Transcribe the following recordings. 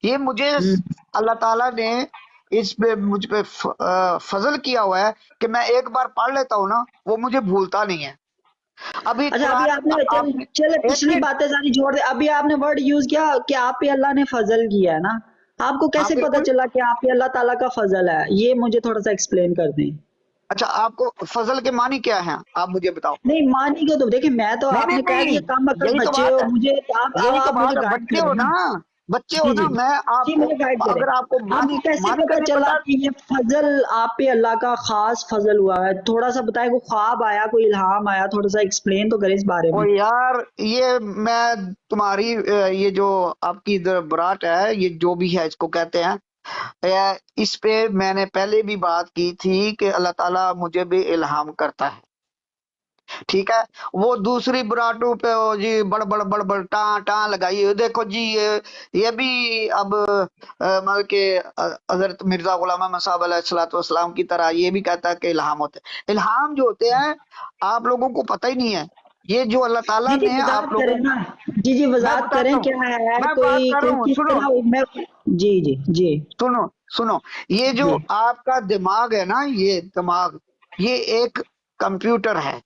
یہ مجھے اللہ تعالیٰ نے اس پہ مجھ پہ فضل کیا ہوا ہے کہ میں ایک بار پڑھ لیتا ہوں نا وہ مجھے بھولتا نہیں ہے. ابھی اچھا ابھی آپ قرآن نے چلے ایک پچھلی منٹ. باتیں ساری چھوڑ دے. ابھی آپ نے ورڈ یوز کیا کہ آپ پہ اللہ نے فضل کیا ہے نا. آپ کو ہاں کیسے پتا بالکل. چلا کہ آپ پہ اللہ تعالیٰ کا فضل ہے؟ یہ مجھے تھوڑا سا ایکسپلین کر دیں. اچھا آپ کو فضل کے معنی کیا ہیں آپ مجھے بتاؤ. نہیں مانی کو تو دیکھیں میں تو نہیں آپ نہیں نے کہہ دیا نہیں کم از کم یہی تو بچے بات ہو ہے. مجھے یہی تو آپ مجھے بات ہے. گائیڈ بچے کریں ہو نا. نا. بچے ہو جی نا. جی میں آپ جی کو مجھے گائیڈ کریں. اگر آپ کو آپ کو کیسے معنی کا پتا نہیں چلا پتا. کہ یہ فضل آپ پہ اللہ کا خاص فضل ہوا ہے؟ تھوڑا سا بتائیں. کوئی خواب آیا، کوئی الہام آیا؟ تھوڑا سا ایکسپلین تو کریں اس بارے او میں. یار یہ میں تمہاری یہ جو آپ کی ادھر براٹ ہے یہ جو بھی ہے اس کو کہتے ہیں اس پہ میں نے پہلے بھی بات کی تھی کہ اللہ تعالیٰ مجھے بھی الہام کرتا ہے. ٹھیک ہے. وہ دوسری براٹوں پہ جی بڑ بڑ ٹاں ٹاں لگائی. دیکھو جی یہ بھی اب مطلب کہ حضرت مرزا غلام احمد صاحب علیہ الصلوۃ والسلام کی طرح یہ بھی کہتا ہے کہ الہام ہوتے ہیں. الہام جو ہوتے ہیں آپ لوگوں کو پتہ ہی نہیں ہے. یہ جو اللہ تعالیٰ جی جی نے آپ وضاحت کریں لوگوں نا. جی جی میں وضاحت کریں بتاتا ہوں. کیا ہے میں بات کوئی کر رہا ہوں. کس سنو طرح میں. جی جی جی سنو سنو. یہ جو جی آپ کا دماغ ہے نا یہ دماغ یہ ایک کمپیوٹر ہے.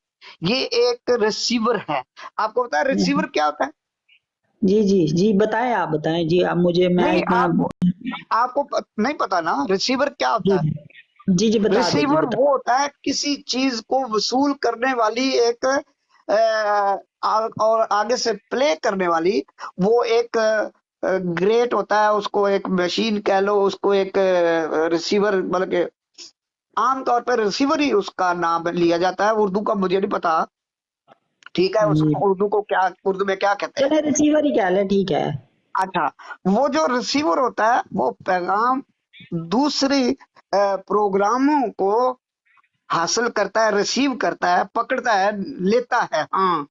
یہ ایک ریسیور ہے. آپ کو پتا ہے ریسیور کیا ہوتا ہے؟ جی جی جی بتائیں. آپ بتائیں. جی اب مجھے میں نہیں اتنا. آپ کو نہیں پتا نا ریسیور کیا جی ہوتا ہے. جی جی بتا دیں. جی ریسیور بتا. وہ ہوتا ہے کسی چیز کو وصول کرنے والی ایک اور آگے سے پلے کرنے والی وہ ایک گریٹ ہوتا ہے. اس کو ایک مشین کہہ لو. اس کو ایک ریسیور مطلب کہ عام طور پہ ریسیور ہی اس کا نام لیا جاتا ہے. اردو کا مجھے نہیں پتا. ٹھیک ہے. اس جی اردو کو کیا اردو میں کیا کہتے ہیں. چلے ریسیور ہی کہہ لیں. ٹھیک ہے. اچھا وہ جو ریسیور ہوتا ہے وہ پیغام دوسری پروگراموں کو حاصل کرتا ہے، ریسیو کرتا ہے، پکڑتا ہے، لیتا ہے. ہاں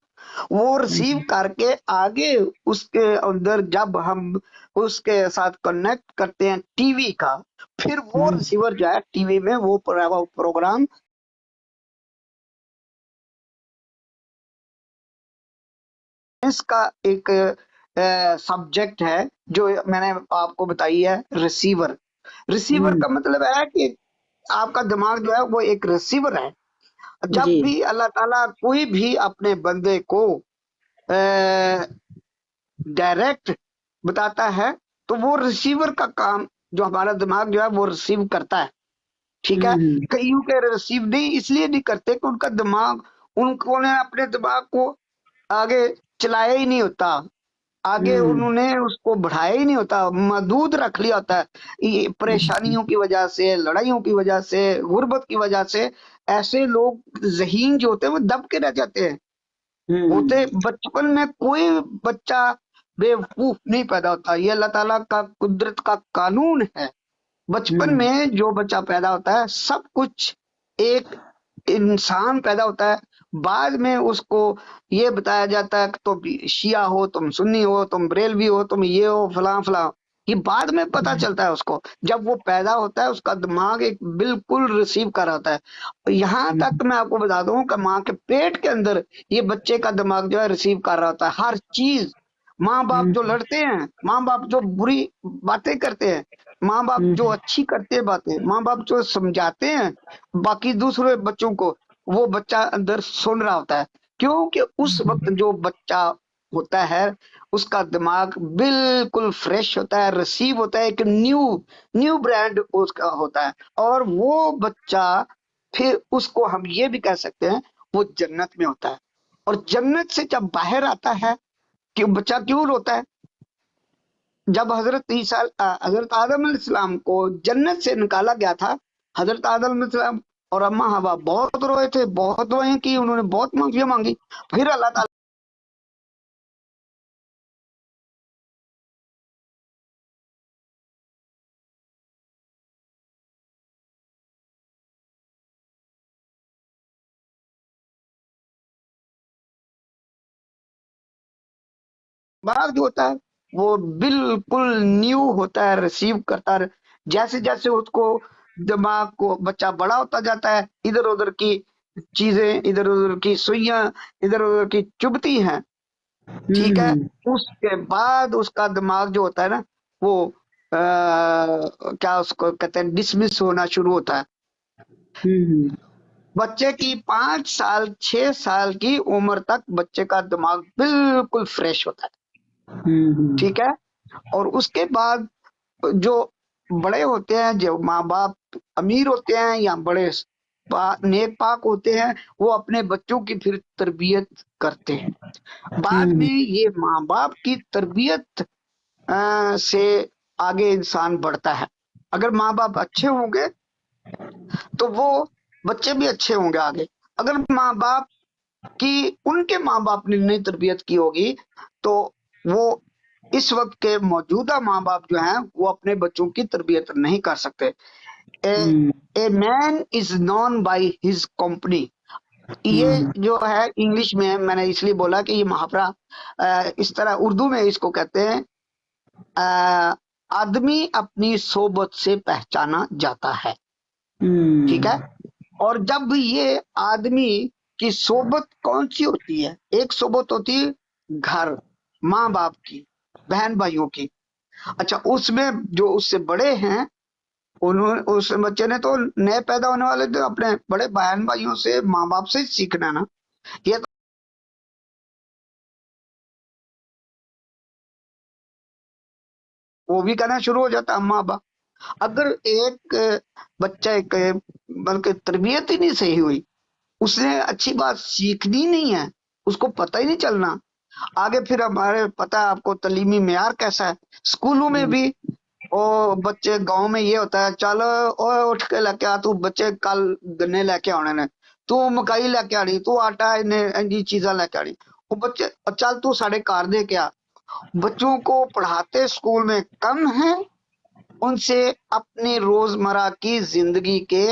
وہ ریسیو کر کے آگے اس کے اندر جب ہم اس کے ساتھ کنیکٹ کرتے ہیں ٹی وی کا پھر وہ ریسیور جو ہے ٹی وی میں وہ پروگرام اس کا ایک سبجیکٹ ہے جو میں نے آپ کو بتائی ہے ریسیور. ریسیور کا مطلب ہے کہ آپ کا دماغ جو ہے وہ ایک ریسیور ہے. جب جی بھی اللہ تعالیٰ کوئی بھی اپنے بندے کو ڈائریکٹ بتاتا ہے تو وہ ریسیور کا کام جو ہمارا دماغ جو ہے وہ ریسیو کرتا ہے. ٹھیک ہے. کئیوں کے ریسیو نہیں اس لیے نہیں کرتے کہ ان کا دماغ ان کو نے اپنے دماغ کو آگے چلایا ہی نہیں ہوتا. آگے انہوں نے اس کو بڑھایا ہی نہیں ہوتا. محدود رکھ لیا ہوتا ہے. پریشانیوں کی وجہ سے، لڑائیوں کی وجہ سے، غربت کی وجہ سے ایسے لوگ ذہین جو ہوتے ہیں وہ دب کے رہ جاتے ہیں. ہوتے بچپن میں کوئی بچہ بے وقوف نہیں پیدا ہوتا. یہ اللہ تعالیٰ کا قدرت کا قانون ہے. بچپن میں جو بچہ پیدا ہوتا ہے سب کچھ ایک انسان پیدا ہوتا ہے. بعد میں اس کو یہ بتایا جاتا ہے کہ تم شیعہ ہو، تم سنی ہو، تم بریلوی ہو، تم یہ ہو، فلاں فلاں. یہ بعد میں پتا چلتا ہے اس کو. جب وہ پیدا ہوتا ہے اس کا دماغ ایک بالکل ریسیو کر ہوتا ہے. یہاں تک میں آپ کو بتا دوں کہ ماں کے پیٹ کے اندر یہ بچے کا دماغ جو ہے ریسیو کر رہا ہوتا ہے ہر چیز. ماں باپ جو لڑتے ہیں، ماں باپ جو بری باتیں کرتے ہیں، ماں باپ جو اچھی کرتے ہیں باتیں، ماں باپ جو سمجھاتے ہیں باقی دوسرے بچوں کو وہ بچہ اندر سن رہا ہوتا ہے. کیونکہ اس وقت جو بچہ ہوتا ہے اس کا دماغ بالکل فریش ہوتا ہے، ریسیو ہوتا ہے، ایک نیو برانڈ اس کا ہوتا ہے. اور وہ بچہ پھر اس کو ہم یہ بھی کہہ سکتے ہیں وہ جنت میں ہوتا ہے. اور جنت سے جب باہر آتا ہے کہ بچہ کیوں روتا ہے؟ جب حضرت آدم علیہ السلام کو جنت سے نکالا گیا تھا حضرت آدم علیہ السلام اور اما حوا بہت روئے تھے، بہت روئے کی انہوں نے بہت معافیاں مانگی. پھر اللہ تعالیٰ دماغ جو ہوتا ہے وہ بالکل نیو ہوتا ہے، ریسیو کرتا ہے. جیسے جیسے اس کو دماغ کو بچہ بڑا ہوتا جاتا ہے ادھر ادھر کی چیزیں، ادھر ادھر کی سوئیاں ادھر ادھر کی چبھتی ہیں. ٹھیک ہے. اس کے بعد اس کا دماغ جو ہوتا ہے نا वो क्या उसको कहते हैं, डिसमिस होना शुरू होता है। हम्म बच्चे की 5 साल 6 साल की उम्र तक बच्चे का दिमाग बिल्कुल फ्रेश होता है, ठीक है। और उसके बाद जो बड़े होते हैं, जो माँ बाप अमीर होते हैं या बड़े नेक पाक होते हैं, वो अपने बच्चों की फिर तरबियत करते हैं। बाद में ये माँ बाप की तरबियत से आगे इंसान बढ़ता है। अगर माँ बाप अच्छे होंगे तो वो बच्चे भी अच्छे होंगे आगे। अगर माँ बाप की उनके माँ बाप ने नहीं तरबियत की होगी तो वो इस वक्त के मौजूदा माँ बाप जो हैं वो अपने बच्चों की तरबियत नहीं कर सकते। ए man is known by his company, ये जो है इंग्लिश में मैंने इसलिए बोला कि ये मुहावरा इस तरह उर्दू में इसको कहते हैं, आदमी अपनी सोबत से पहचाना जाता है, ठीक है। और जब ये आदमी की सोबत कौन सी होती है, एक सोबत होती है घर, माँ बाप की, बहन भाइयों की। अच्छा, उसमें जो उससे बड़े हैं उन्होंने, उस बच्चे ने तो नए पैदा होने वाले तो अपने बड़े बहन भाइयों से, माँ बाप से सीखना ना। ये तो वो भी कहना शुरू हो जाता है अम्मा अब्बा। अगर एक बच्चा एक बल्कि तरबियत ही नहीं सही हुई, उसने अच्छी बात सीखनी नहीं है, उसको पता ही नहीं चलना आगे, फिर हमारे पता है आपको तलीमी मेयार कैसा है स्कूलों में भी। ओ बच्चे गांव में ये होता है, चल ओए उठ के लेके आ, तू बच्चे कल गन्ने लेके आने ने, तू मकई लेके आनी, तू आटा इन्हें चीजा लेके आनी, वो बच्चे चल तू साढ़े कार दे के आ। बच्चों को पढ़ाते स्कूल में कम है, उनसे अपनी रोजमर्रा की जिंदगी के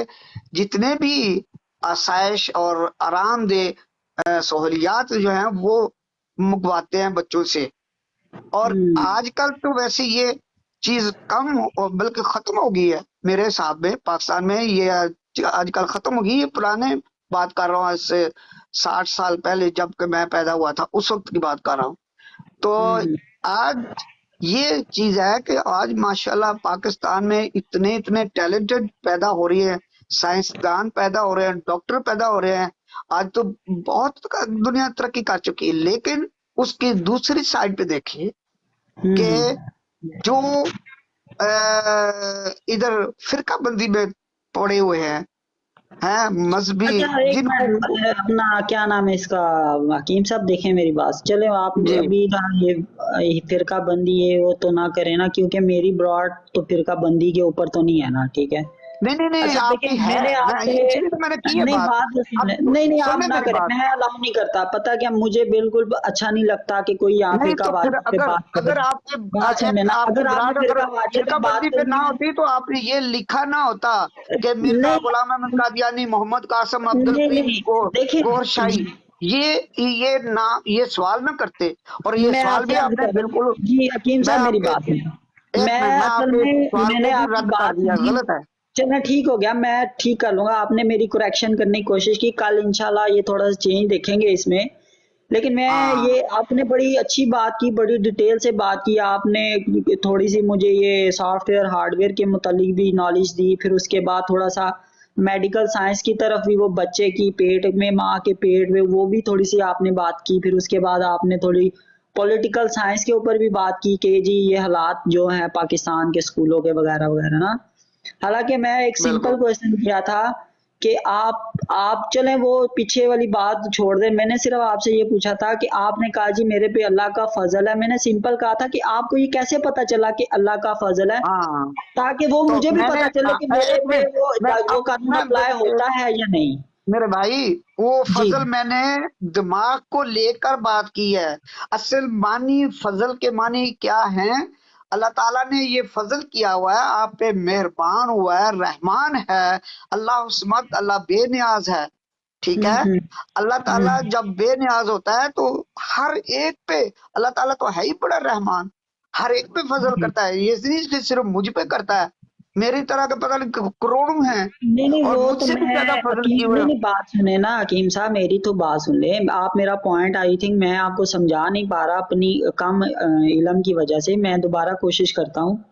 जितने भी आसाइश और आरामदेह सहूलियात जो हैं वो मुकवाते हैं बच्चों से। और आजकल तो वैसे ये चीज कम और बल्कि खत्म हो गई है मेरे हिसाब में। पाकिस्तान में ये आजकल खत्म हो गई है। पुराने बात कर रहा हूँ, इससे 60 साल पहले जब कि मैं पैदा हुआ था उस वक्त की बात कर रहा हूँ। तो आज ये चीज है कि आज माशाल्लाह पाकिस्तान में इतने इतने टैलेंटेड पैदा हो रही है, साइंसदान पैदा हो रहे हैं, डॉक्टर पैदा हो रहे हैं। आज तो बहुत दुनिया तरक्की कर चुकी है, लेकिन उसकी दूसरी साइड पे देखिए कि जो इधर फिरका बंदी में पड़े हुए हैं मजहबी, अच्छा एक जिनको मिनट, अपना क्या नाम है इसका, हकीम साहब देखें मेरी बात, चले आप जी अभी ना ये फिरका बंदी है वो तो ना करें ना, क्योंकि मेरी ब्रॉड तो फिरका बंदी के ऊपर तो नहीं है ना, ठीक है। नहीं अच्छा आपकी देखिए है, मैंने मैं आपसे, इसलिए तो मैंने की है नहीं बात। बात तो सुन अब ले, नहीं आप सुनने ना मेरी करें, बात। मैं अलाउ नहीं करता, पता क्या मुझे बिल्कुल अच्छा नहीं लगता कि कोई यहाँ नहीं फिरका तो फिर वाजिब पे अगर बात करे। अगर आपके बात सुन एक लेना, आपकी अगर आपने ब्रांड अगर फिरका वाजिब पे फिरका बात बंदी पे ना करनी है, होती तो आपने ये लिखा ना होता कि मिर्जा नहीं गुलाम अहमद कादियानी, मोहम्मद कासिम, अब्दुल नहीं करीम नहीं गोर शाही, देखिए, ये ना ये सवाल ना करते। और ये मैं सवाल आपसे भी अर्ज आपने कर रहा बिल्कुल, हूँ जी, हकीम मैं साहब मेरी आपके बात सुनिए। एक मैं मिनट, मैं असल आपके में सवाल मैंने को भी आपकी रद्द कर बात दिया, जी, गलत है। चलो ठीक हो गया, मैं ठीक कर लूंगा, आपने मेरी करेक्शन करने की कोशिश की, कल इंशाल्लाह ये थोड़ा सा चेंज देखेंगे इसमें। लेकिन मैं हाँ ये आपने बड़ी अच्छी बात की, बड़ी डिटेल से बात की आपने, थोड़ी सी मुझे ये सॉफ्टवेयर हार्डवेयर के मुतालिक भी नॉलेज दी, फिर उसके बाद थोड़ा सा मेडिकल साइंस की तरफ भी, वो बच्चे की पेट में, माँ के पेट में, वो भी थोड़ी सी आपने बात की, फिर उसके बाद आपने थोड़ी पॉलिटिकल साइंस के ऊपर भी बात की कि जी ये हालात जो हैं पाकिस्तान के स्कूलों के वगैरह वगैरह ना। हालांकि मैं एक सिंपल बिल्कुल। क्वेश्चन किया था कि आप चलें वो पीछे वाली बात छोड़ दें, मैंने सिर्फ आपसे ये पूछा था कि आपने कहा जी मेरे पे अल्लाह का फजल है, मैंने सिंपल कहा था कि आपको ये कैसे पता चला कि अल्लाह का फजल है, हाँ ताकि वो तो मुझे भी मैंने पता चले कि मेरे एक पे मिनट, मैं वो अब कानून मैं अप्लाई होता है या नहीं। मेरे भाई वो जी फजल मैंने दिमाग को लेकर बात की है। असल मानी फजल के मानी क्या है, अल्लाह ताला ने ये फजल किया हुआ है, आप पे मेहरबान हुआ है, रहमान है। अल्लाह उस्मत, अल्लाह बेनियाज है, ठीक है। हम्म अल्लाह ताला जब बेनियाज होता है तो हर एक पे, अल्लाह ताला तो है ही बड़ा रहमान, हर एक पे फजल करता है। ये नहीं कि सिर्फ मुझ पे करता है, मेरी तरह के पता नहीं करोड़ों हैं नहीं और वो तो मुझसे भी मैं ज्यादा फजल किए हकीम, हुए हैं। नहीं बात सुने ना हकीम साहब, मेरी तो बात सुन ले आप। मेरा पॉइंट आई थिंक मैं आपको समझा नहीं पा रहा अपनी कम इल्म की वजह से। मैं दोबारा कोशिश करता हूँ।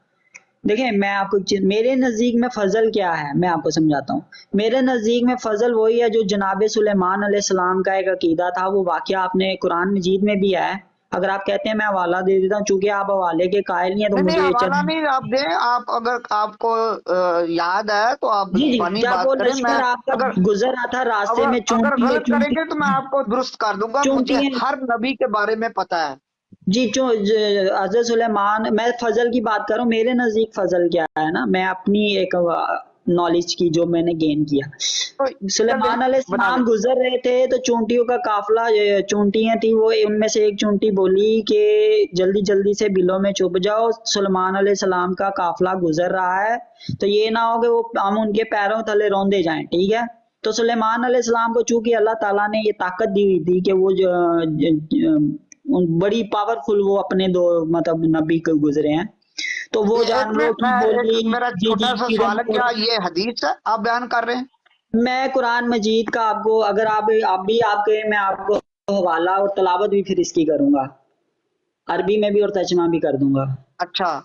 देखिए मैं आपको मेरे नज़दीक में फजल क्या है मैं आपको समझाता हूँ। मेरे नज़दीक में फजल वही है जो जनाब सुलेमान अलैहिस्सलाम का एक अकीदा था। वो वाकया आपने कुरान मजीद में भी है। अगर आप कहते हैं मैं हवाला दे देता हूँ, चूंकि आप हवाले के कायल नहीं है तो नहीं नहीं, मुझे हवाला चल। नहीं आप दें, आप अगर आपको याद है तो आप जी जी, फनी जब बात वो करें। मैं लश्कर आपका अगर गुजर रहा था रास्ते अगर में, अगर चूंटी गलत चूंटी करेंगे तो मैं आपको दुरुस्त कर दूंगा, मुझे चूंटी हर नबी के बारे में पता है। जी हज़रत सुलेमान, मैं फजल की बात कर रहा हूँ। मेरे नजदीक फजल क्या है ना, मैं अपनी एक नॉलेज की जो मैंने गेन किया। तो चलिए सुलेमान बता दें। अलैहिस्सलाम गुजर रहे थे तो चूंटियों का काफिला, चूंटियां थी, वो उनमें से एक चूंटी बोली कि जल्दी जल्दी से बिलों में छुप जाओ, सुलेमान अलैहिस्सलाम का काफिला गुजर रहा है, तो ये ना हो कि वो हम उनके पैरों तले रौंदे जाएं। ठीक है, तो सुलेमान अलैहिस्सलाम को चूंकि अल्लाह ताला ने ये ताकत दी हुई थी कि वो बड़ी पावरफुल, वो अपने दो मतलब नबी को गुजरे हैं, तो वो ये एक जानवरों मिनट, की मैं एक बोली। मेरा जी जी, छोटा सा किरण सवाल है, क्या ये हदीस है आप बयान कर रहे हैं? मैं कुरान मजीद का आपको, अगर आप भी आपके, मैं आपको हवाला और तलावत भी फिर इसकी करूंगा, अरबी में भी और तर्जमा भी कर दूंगा। अच्छा,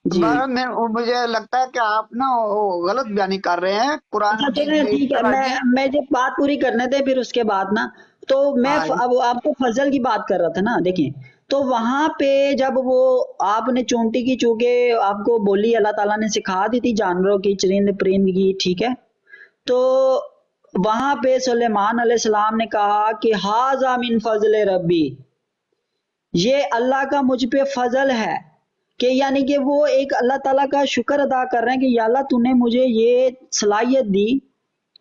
जी मैं मुझे लगता है कि आप ना वो गलत बयानी कर रहे हैं कुरान अच्छा मजीद चले में इस ठीक है, तरह की। मैं जब बात पूरी करने दे फिर उसके बाद ना। तो मैं हाँ अब आपको फजल की बात कर रहा था ना। देखिए, तो वहां पे जब वो आपने चोंटी की, चूंकि आपको बोली अल्लाह ताला ने सिखा दी थी जानवरों की, चरिंद परिंद की, ठीक है, तो वहां पे सुलेमान अलैहिस्सलाम ने कहा कि हाजा मिन फजल रब्बी, ये अल्लाह का मुझ पे फजल है। कि यानी कि वो एक अल्लाह ताला का शुक्र अदा कर रहे हैं कि या अल्लाह तूने मुझे ये सलाहियत दी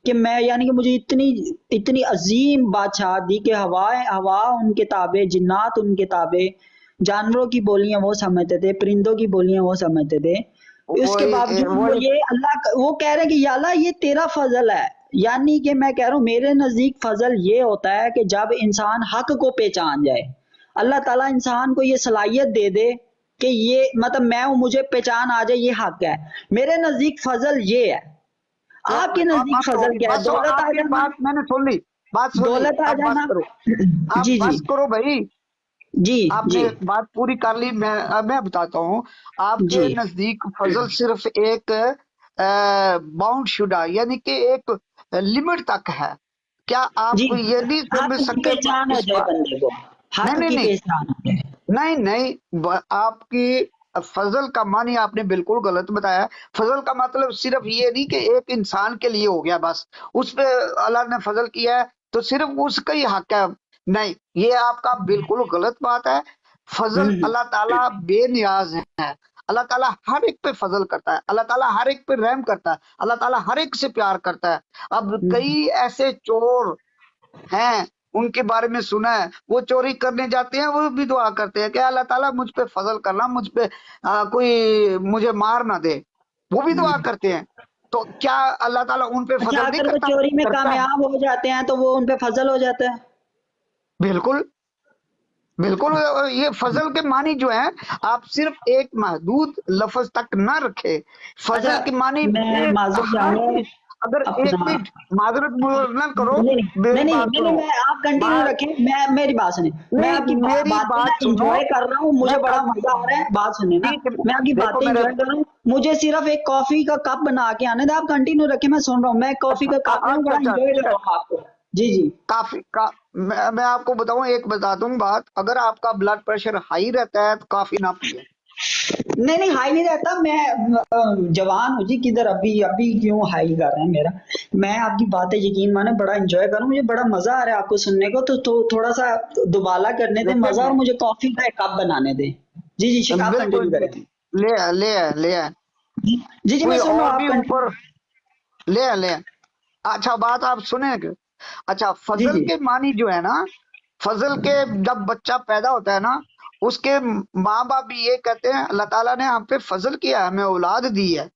कि मैं, यानी कि मुझे इतनी इतनी अजीम बादशाह दी कि हवा उनके ताबे, जिन्नात उनके ताबे, जानवरों की बोलियां वो समझते थे, परिंदों की बोलियां वो समझते थे। उसके वही बावजूद वो वही ये वो कह रहे हैं कि या अल्लाह ये तेरा फजल है। यानी कि मैं कह रहा हूँ मेरे नजदीक फजल ये होता है कि जब इंसान हक को पहचान जाए, अल्लाह ताला इंसान को ये सलाहियत दे दे कि ये मतलब मैं हूं, मुझे पहचान आ जाए ये हक है। मेरे नजदीक फजल ये है। आपके नजदीक बस फजल होगी, क्या है? बस हो, दौलत आ आपकी जाना? बात मैंने सुन ली, बात सुन ली, दौलत आ अब बस जाना? करो, आप जी जी बस करो भाई। जी जी आपने बात पूरी कर ली। मैं बताता हूँ, जी आपके नजदीक फजल सिर्फ एक बाउंड शुदा, यानी कि एक लिमिट तक है। क्या जी, आप ये नहीं हक समझ की सकते पहचान हो इस जाए बात? बंदे को, नहीं हक नहीं की नहीं पहचान हो जाए। नहीं नहीं, आपकी फजल का मानी आपने बिल्कुल गलत बताया। फजल का मतलब सिर्फ ये नहीं कि एक इंसान के लिए हो गया बस, उस पे अल्लाह ने फजल किया है तो सिर्फ उसका ही हक है। नहीं, ये आपका बिल्कुल गलत बात है। फजल, हम्म अल्लाह ताला बेनियाज है। अल्लाह ताला हर एक पे फजल करता है, अल्लाह ताला हर एक पे रहम करता है, अल्लाह ताला हर एक से प्यार करता है। अब हम्म, कई ऐसे चोर हैं, उनके बारे में सुना है, वो चोरी करने जाते हैं, वो भी दुआ करते हैं कि अल्लाह ताला मुझ पे फजल करना, मुझ पे कोई मुझे मार ना दे, वो भी दुआ हम्म। करते हैं। तो क्या अल्लाह ताला उन पे अच्छा, फजल नहीं अगर वो करता? चोरी में करता है, कामयाब हो जाते हैं तो वो उन पे फजल हो जाता है? बिल्कुल बिल्कुल। ये फजल के मानी जो है, आप सिर्फ एक महदूद लफ्ज तक ना रखे। अच्छा, फजल के मानी मैं एक माजूर हर चाहूंगा चीज, अगर एक अपना। मिनट माजरत ना करो, नहीं मेरी नहीं नहीं बात नहीं नहीं, सुनो। मैं आप कंटिन्यू बात रखें, मैं मेरी बात सुने। मैं नहीं, आपकी मेरी बातें ना बात सुनो। एंजॉय कर रहा हूँ, मैं मुझे बड़ा अब मजा आ रहा है, बात सुने ना। ठीक है, मैं आपकी देखो बातें मेरे, एंजॉय कर रहा हूँ, मुझे सिर्फ एक कॉफी का कप बना के आने दे। आप कंटिन्यू रखें, मैं सुन रहा हूँ। मैं कॉफी का कप में अच्छा बड़ा अच्छा एंजॉय कर ठीक है। रहा हूँ आपको। जी जी। काफी मैं आपको बताऊं, एक बता दूं बात, अगर आपका ब्लड प्रेशर हाई रहता है तो काफी ना पिए। नहीं नहीं, हाई नहीं रहता। मैं जवान हूँ जी, किधर अभी अभी क्यों हाई कर रहे हैं मेरा। मैं आपकी बातें यकीन माने बड़ा एंजॉय कर रहा हूँ, मुझे बड़ा मजा आ रहा है आपको सुनने को। तो थोड़ा सा दुबाला करने दे मजा, और लेकिन मुझे कॉफी का एक कप बनाने दे। जी जी, आप बिल्कुल कंटिन्यू करें। ले ले ले जी जी, मैं कोई सुन रहा और हूँ, आप भी ऊपर कंटिन्यू। ले। अच्छा बात आप सुने अच्छा, जी फजल जी। के मानी जो है ना, फजल के, जब बच्चा पैदा होता है ना, उसके माँ बाप भी ये कहते हैं अल्लाह ताला ने हम पे फजल किया, हमें औलाद दी है।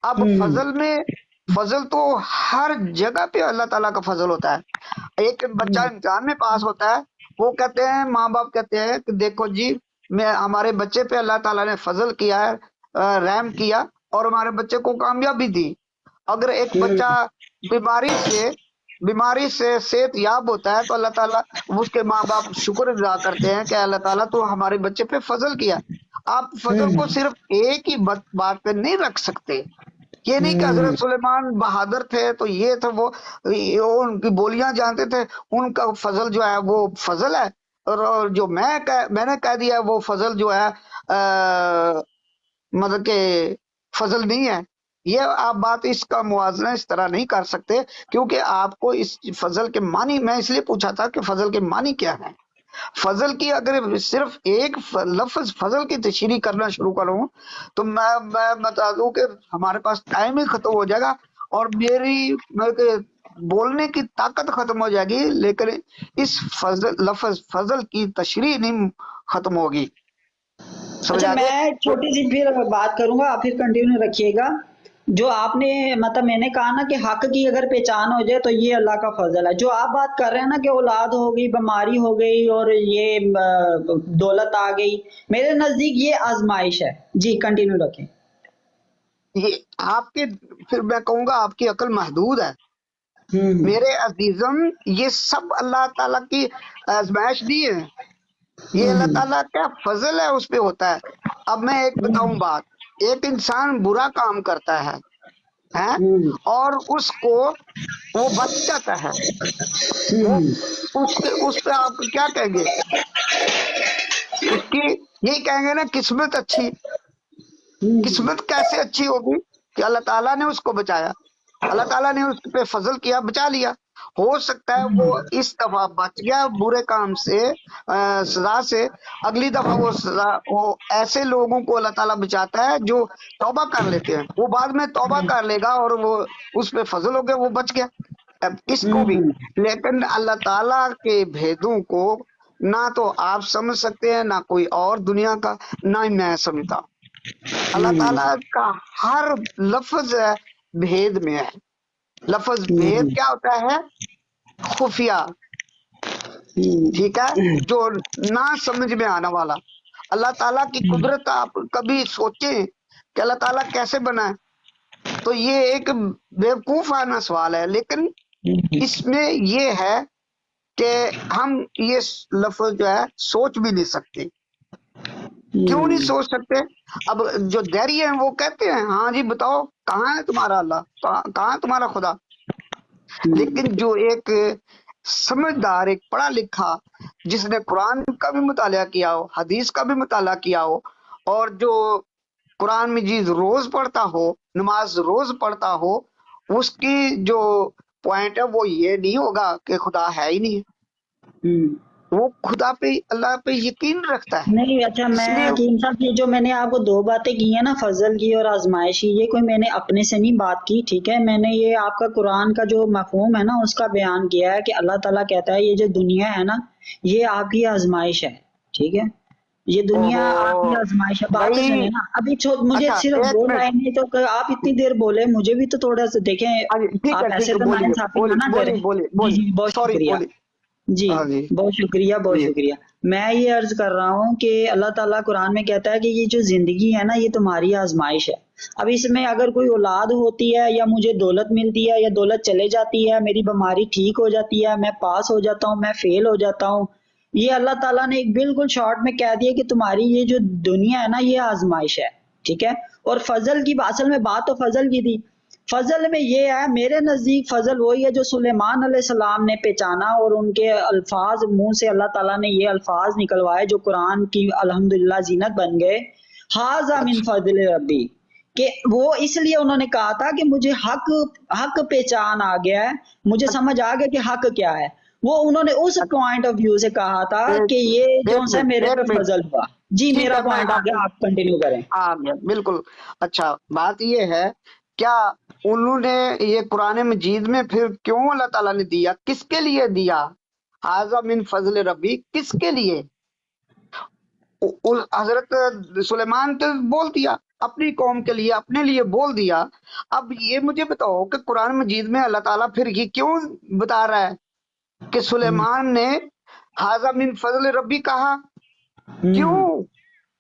अब हम्म फजल में, फजल तो हर जगह पे अल्लाह ताला का फजल होता है। एक बच्चा हम्म इम्तिहान में पास होता है, वो कहते हैं, माँ बाप कहते हैं कि देखो जी, मैं हमारे बच्चे पे अल्लाह ताला ने फजल किया है, रहम किया, اور ہمارے بچے کو کامیابی دی. اگر ایک بچہ بیماری سے صحت یاب ہوتا ہے تو اللہ تعالیٰ اس کے ماں باپ شکر ادا کرتے ہیں کہ اللہ تعالیٰ تو ہمارے بچے پہ فضل کیا. آپ فضل کو صرف ایک ہی بات پہ نہیں رکھ سکتے. یہ نہیں کہ حضرت سلیمان بہادر تھے تو یہ تھا وہ ان کی بولیاں جانتے تھے ان کا فضل جو ہے وہ فضل ہے, اور جو میں نے کہہ دیا وہ فضل جو ہے مطلب کہ فضل نہیں ہے. یہ آپ بات اس کا موازنہ اس طرح نہیں کر سکتے, کیونکہ آپ کو اس فضل کے معنی, میں اس لیے پوچھا تھا کہ فضل کے معنی کیا ہے. فضل کی اگر صرف ایک لفظ فضل کی تشریح کرنا شروع کروں تو میں بتا دوں کہ ہمارے پاس ٹائم ہی ختم ہو جائے گا اور میری بولنے کی طاقت ختم ہو جائے گی, لیکن اس لفظ فضل کی تشریح نہیں ختم ہوگی. اچھا میں چھوٹی سی پھر بات کروں گا, آپ پھر کنٹینیو رکھیے گا. جو آپ نے مطلب میں نے کہا نا کہ حق کی اگر پہچان ہو جائے تو یہ اللہ کا فضل ہے. جو آپ بات کر رہے ہیں نا کہ اولاد ہو گئی, بیماری ہو گئی اور یہ دولت آ گئی, میرے نزدیک یہ آزمائش ہے. جی کنٹینیو رکھیں. یہ آپ کے, پھر میں کہوں گا آپ کی عقل محدود ہے میرے عزیزم. یہ سب اللہ تعالیٰ کی آزمائش دی ہے, یہ اللہ تعالیٰ کا فضل ہے اس پہ ہوتا ہے. اب میں ایک بتاؤں بات, ایک انسان برا کام کرتا ہے اور اس کو وہ بچ جاتا ہے, وہ اس پہ آپ کیا کہیں گے؟ اس کی یہی کہیں گے نا قسمت اچھی. قسمت کیسے اچھی ہوگی کہ اللہ تعالیٰ نے اس کو بچایا, اللہ تعالیٰ نے اس پہ فضل کیا, بچا لیا. ہو سکتا ہے وہ اس دفعہ بچ گیا برے کام سے, سزا سے, اگلی دفعہ وہ ایسے لوگوں کو اللہ تعالیٰ بچاتا ہے جو توبہ کر لیتے ہیں, وہ بعد میں توبہ کر لے گا اور وہ اس پہ فضل ہو گیا, وہ بچ گیا. اب اس کو بھی, لیکن اللہ تعالیٰ کے بھیدوں کو نہ تو آپ سمجھ سکتے ہیں, نہ کوئی اور دنیا کا, نہ ہی میں سمجھتا. اللہ تعالیٰ کا ہر لفظ بھید میں ہے. لفظ بھید کیا ہوتا ہے؟ خفیہ, ٹھیک ہے, جو نہ سمجھ میں آنے والا. اللہ تعالیٰ کی قدرت آپ کبھی سوچیں کہ اللہ تعالیٰ کیسے بنا ہے, تو یہ ایک بیوقوفانہ سوال ہے. لیکن اس میں یہ ہے کہ ہم یہ لفظ جو ہے سوچ بھی نہیں سکتے. کیوں نہیں سوچ سکتے؟ اب جو دہری ہیں وہ کہتے ہیں ہاں جی بتاؤ کہاں ہے تمہارا اللہ, کہاں ہے تمہارا خدا. لیکن جو ایک سمجھدار, ایک پڑھا لکھا, جس نے قرآن کا بھی مطالعہ کیا ہو, حدیث کا بھی مطالعہ کیا ہو, اور جو قرآن مجید روز پڑھتا ہو, نماز روز پڑھتا ہو, اس کی جو پوائنٹ ہے وہ یہ نہیں ہوگا کہ خدا ہے ہی نہیں ہے. وہ خدا پہ, اللہ پہ یقین رکھتا ہے. نہیں اچھا, میں حکیم صاحب یہ جو میں نے آپ کو دو باتیں کی ہیں نا, فضل کی اور آزمائشی, یہ کوئی میں نے اپنے سے نہیں بات کی, ٹھیک ہے. میں نے یہ آپ کا قرآن کا جو مفہوم ہے نا اس کا بیان کیا ہے کہ اللہ تعالیٰ کہتا ہے یہ جو دنیا ہے نا یہ آپ کی آزمائش ہے, ٹھیک ہے. یہ دنیا آپ کی آزمائش ہے. بات تو سنیں نا ابھی, مجھے صرف دو لائنیں تو آپ اتنی دیر بولے, مجھے بھی تو تھوڑا سا دیکھیں. آپ ایسے تو ناانصافی نہ کریں. جی بہت شکریہ. جی بہت شکریہ, بہت شکریہ. میں یہ عرض کر رہا ہوں کہ اللہ تعالیٰ قرآن میں کہتا ہے کہ یہ جو زندگی ہے نا یہ تمہاری آزمائش ہے. اب اس میں اگر کوئی اولاد ہوتی ہے یا مجھے دولت ملتی ہے یا دولت چلے جاتی ہے, میری بیماری ٹھیک ہو جاتی ہے, میں پاس ہو جاتا ہوں, میں فیل ہو جاتا ہوں, یہ اللہ تعالیٰ نے ایک بالکل شارٹ میں کہہ دیا کہ تمہاری یہ جو دنیا ہے نا یہ آزمائش ہے, ٹھیک ہے. اور فضل کی اصل میں بات تو فضل کی تھی. فضل میں یہ ہے میرے نزدیک, فضل وہی ہے جو سلیمان علیہ السلام نے پہچانا اور ان کے الفاظ منہ سے اللہ تعالیٰ نے یہ الفاظ نکلوائے جو قرآن کی الحمدللہ زینت بن گئے. ھذا من فضل ربی, کہ وہ اس لیے انہوں نے کہا تھا کہ مجھے حق پہچان آ گیا ہے, مجھے سمجھ آ گیا کہ حق کیا ہے. وہ انہوں نے اس پوائنٹ آف ویو سے کہا تھا کہ یہ جو ہے میرے پہ فضل ہوا. جی میرا پوائنٹ آ گیا, آپ کنٹینیو کریں. بالکل. اچھا بات یہ ہے, کیا انہوں نے یہ قرآن مجید میں پھر کیوں اللہ تعالیٰ نے دیا, کس کے لیے دیا؟ ھذا من فضل ربی کس کے لیے؟ حضرت سلیمان تو بول دیا اپنی قوم کے لیے, اپنے لیے بول دیا. اب یہ مجھے بتاؤ کہ قرآن مجید میں اللہ تعالیٰ پھر یہ کیوں بتا رہا ہے کہ سلیمان نے ھذا من فضل ربی کہا؟ کیوں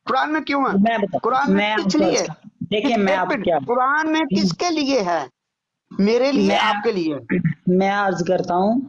قرآن میں کیوں ہے؟ قرآن میں کس لیے؟ دیکھیں میں ایک آپ منٹ، کیا قرآن میں کس کے لیے ہے؟ میرے لیے، میں آپ کے لیے؟ میں عرض کرتا ہوں،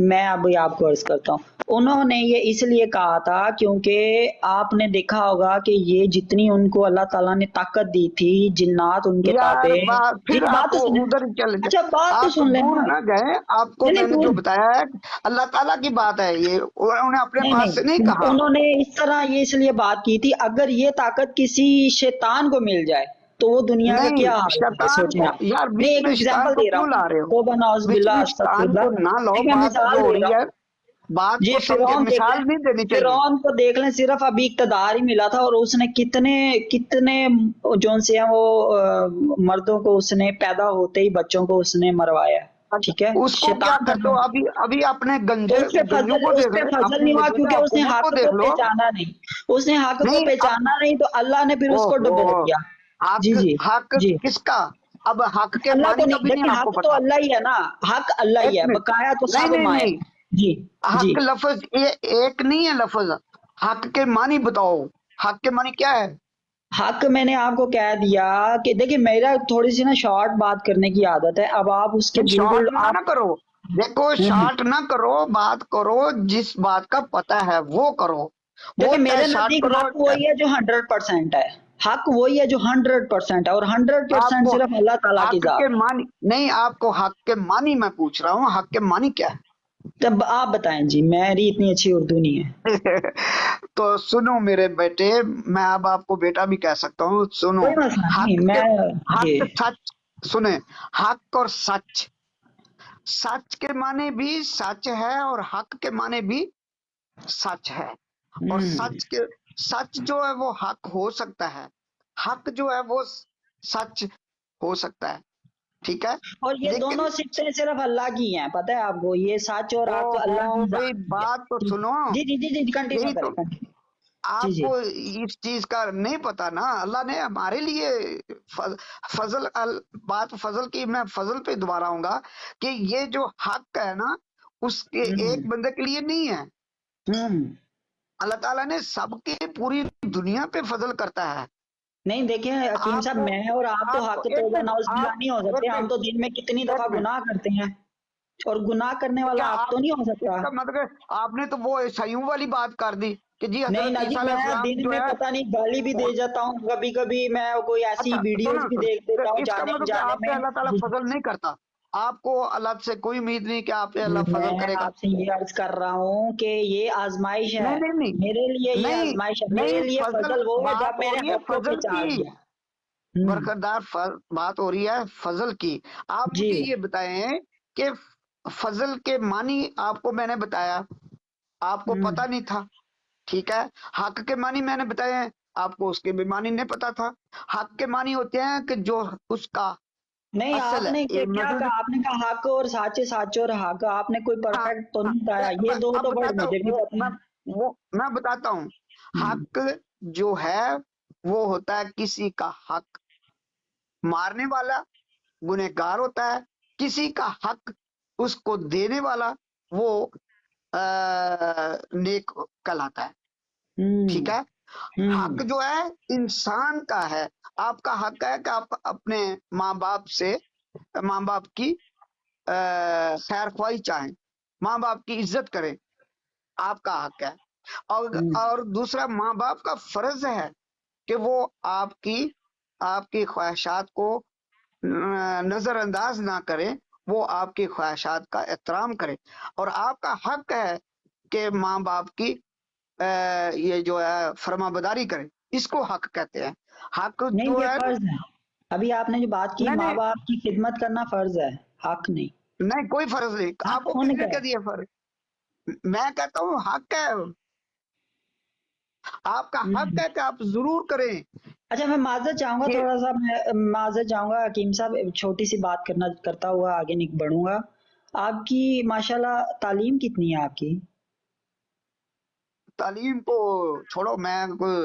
میں ابھی آپ کو عرض کرتا ہوں، انہوں نے یہ اس لیے کہا تھا کیونکہ آپ نے دیکھا ہوگا کہ یہ جتنی ان کو اللہ تعالیٰ نے طاقت دی تھی، جنات ان کے یار تابع، بات جی پھر آپ بات تو کو سنیں، ادھر چل جائے، اچھا بات تو آپ سن دور لینا، نہ گئے، آپ کو نہیں میں نہیں نے جو دور، بتایا ہے اللہ تعالیٰ کی بات ہے، یہ انہوں نے اپنے نہیں پاس سے نہیں نہیں، کہا۔ انہوں نے اس طرح یہ اس لیے بات کی تھی اگر یہ طاقت کسی شیطان کو مل جائے تو وہ دنیا کا نہیں، کیا حال ہے شیطان سوچیں کو آپ۔ یار نہیں بیچ ایک میں شیطان ایگزامپل کو دے رہا کیوں ہوں، لا رہے ہو؟ توبہ نعوذ بیچ باللہ میں استغفر شیطان کو اللہ، نہ لو، دیکھیں بات جو مثال ہو دے رہی رہا ہے ہوں، بات جی کو سمجھے، فرعون دیکھ مثال لیں، نہیں دینی چاہیے۔ فرعون کو دیکھ لیں، صرف ابھی اقتدار ہی ملا تھا اور اس نے کتنے کتنے جو سے ہیں وہ مردوں کو اس نے پیدا ہوتے ہی بچوں کو اس نے مروایا، ٹھیک ہے، اس کو کیا شیطان کرتے تھا، ہو؟ ابھی ابھی اپنے تو اس پہ گنجوں کو اس دیکھ پہ لو، فضل اپنی نہیں ہوا موجودہ کیونکہ اس نے حکومت حق کو کو دیکھ لو۔ پہچانا نہیں، اس نے حق کو نہیں اب پہچانا نہیں تو اللہ نے پھر اس کو ڈبو اوہو، دیا۔ حق جی جی حق جی، کس کا؟ اب حق کے اللہ کو معنی کا نہیں، بھی نہیں دیکھیں آپ کو حق تو پتا۔ اللہ ہی ہے نا، حق اللہ ہی ایک ہے، منٹ، بقایا تو نہیں سب نہیں مائے، نہیں، جی جی۔ حق لفظ یہ ایک نہیں ہے لفظ، حق کے معنی بتاؤ، حق کے معنی کیا ہے؟ حق میں نے آپ کو کہہ دیا کہ دیکھیں میرا تھوڑی سی نا شارٹ بات کرنے کی عادت ہے، اب آپ اس کے نہیں بالکل شارٹ نہ آپ کرو، دیکھو شارٹ نہ کرو، بات کرو جس بات کا پتہ ہے وہ کرو، وہ دیکھیں چاہے میرے شارٹ نزدیک کرو۔ حق وہی ہے جو 100% ہے، حق وہی ہے جو 100% ہے، اور آپ 100% کو صرف اللہ تعالیٰ کی حق کے ذات ہے۔ معنی نہیں، آپ کو حق کے معنی میں پوچھ رہا ہوں، حق کے معنی کیا تب آپ بتائیں جی، میری اتنی اچھی اردو نہیں ہے، ہے؟ تو سنو میرے بیٹے، میں اب آپ کو بیٹا بھی کہہ سکتا ہوں، سنو، کوئی مسئلہ حق نہیں، کے میں جی حق سچ، سنیں، حق اور سچ، سچ کے معنی بھی سچ ہے اور حق کے معنی بھی سچ ہے، اور سچ جو ہے وہ حق ہو سکتا ہے، حق جو ہے وہ سچ ہو سکتا ہے، ٹھیک ہے، اور یہ لیکن دونوں صفتیں صرف اللہ کی ہیں، پتہ ہے آپ کو، یہ سچ اور او حق اللہ ہو کی بھئی ذات کی ہے۔ بات تو سنو، جی جی جی جی کنٹینیو یہی کریں تو کنٹینیو، جی آپ جی کو اس چیز کا نہیں پتا نا، اللہ نے ہمارے لیے فضل بات فضل کی، میں فضل پہ دوبارہ آؤں گا کہ یہ جو حق ہے نا اس کے ایک بندے کے لیے نہیں ہے، ہوں اللہ تعالیٰ نے سب کے پوری دنیا پہ فضل کرتا ہے۔ نہیں دیکھیں حکیم آپ صاحب، کو میں اور آپ تو آپ کو حق ایک توبہ منٹ، نعوذ باللہ نہیں ہو آپ سکتے، ایک ہم منٹ تو دن میں کتنی ایک دفعہ منٹ، گناہ کرتے ہیں، اور گناہ کرنے تو والا کیا حق آپ تو نہیں ہو اس سکتا۔ کا مطلب آپ نے تو وہ عیسائیوں والی بات کر دی کہ جی نہیں حضرت نا جی، عیسیٰ علیہ میں السلام دن جو میں ہے پتہ نہیں گالی بھی وہ، دے جاتا ہوں، کبھی کبھی میں کوئی ایسی اچھا ویڈیوز سنو، بھی دیکھ تو دیتا ہوں اس کا جانے مطلب کہ انجانے آپ پہ میں۔ اللہ تعالیٰ جی فضل نہیں کرتا، آپ کو اللہ سے کوئی امید نہیں کہ آپ پہ اللہ فضل میں کرے گا؟ آپ سے یہ عرض کر رہا ہوں کہ یہ آزمائش ہے، نہیں نہیں نہیں میرے لیے یہ نہیں آزمائش ہے، میرے نہیں، لیے فضل فضل وہ ہے بات جب ہو میرے رہی ہے حق کو فضل پہچان کی، لیا۔ برخردار بات ہو رہی ہے فضل کی، آپ جی مجھے یہ بتائیں کہ فضل کے معنی آپ کو میں نے بتایا، آپ کو ہوں پتہ نہیں تھا، ٹھیک ہے، حق کے معنی میں نے بتایا ہے، آپ کو اس کے بھی معنی نہیں پتا تھا۔ حق کے معنی ہوتے ہیں کہ جو اس کا نہیں، اصل آپ ہے، نے یہ کیا مثلا کہا، آپ نے کہا حق اور سچ، سچ اور حق، آپ نے کوئی ہاں پرفیکٹ تو ہاں، نہیں بتایا، یہ میں دو اب تو ورڈ بتاتا ہوں، مجھے بھی پتہ ہے۔ میں بتاتا ہوں، ہوں حق جو ہے وہ ہوتا ہے کسی کا حق مارنے والا گنہگار ہوتا ہے، کسی کا حق اس کو دینے والا وہ نیک کہلاتا ہے، ہوں ٹھیک ہے، ہوں حق جو ہے انسان کا ہے، آپ کا حق ہے کہ آپ اپنے ماں باپ سے، ماں باپ کی خیر خواہی چاہیں، ماں باپ کی عزت کریں، آپ کا حق ہے، ہوں اور دوسرا ماں باپ کا فرض ہے کہ وہ آپ کی خواہشات کو نظر انداز نہ کرے، وہ آپ کی خواہشات کا احترام کرے، اور آپ کا حق ہے کہ ماں باپ کی یہ جو ہے فرما بداری کرے، اس کو حق کہتے ہیں، حق نہیں، جو یہ ہے فرض ہے، ابھی آپ نے جو بات کی نہیں ماں نہیں باپ کی خدمت کرنا فرض ہے، حق نہیں، نہیں، کوئی فرض نہیں، آپ حق کو کس ان نے کا کہہ ہے۔ دیا فرض؟ میں کہتا ہوں حق ہے، آپ کا حق ہے کہ آپ ضرور کریں اچھا میں معذرت چاہوں گا، کہ تھوڑا سا میں معذرت چاہوں گا حکیم صاحب، چھوٹی سی بات کرتا ہوا آگے بڑھوں گا، آپ کی ماشاءاللہ تعلیم کتنی ہے آپ کی؟ تعلیم کو چھوڑو، میں کوئی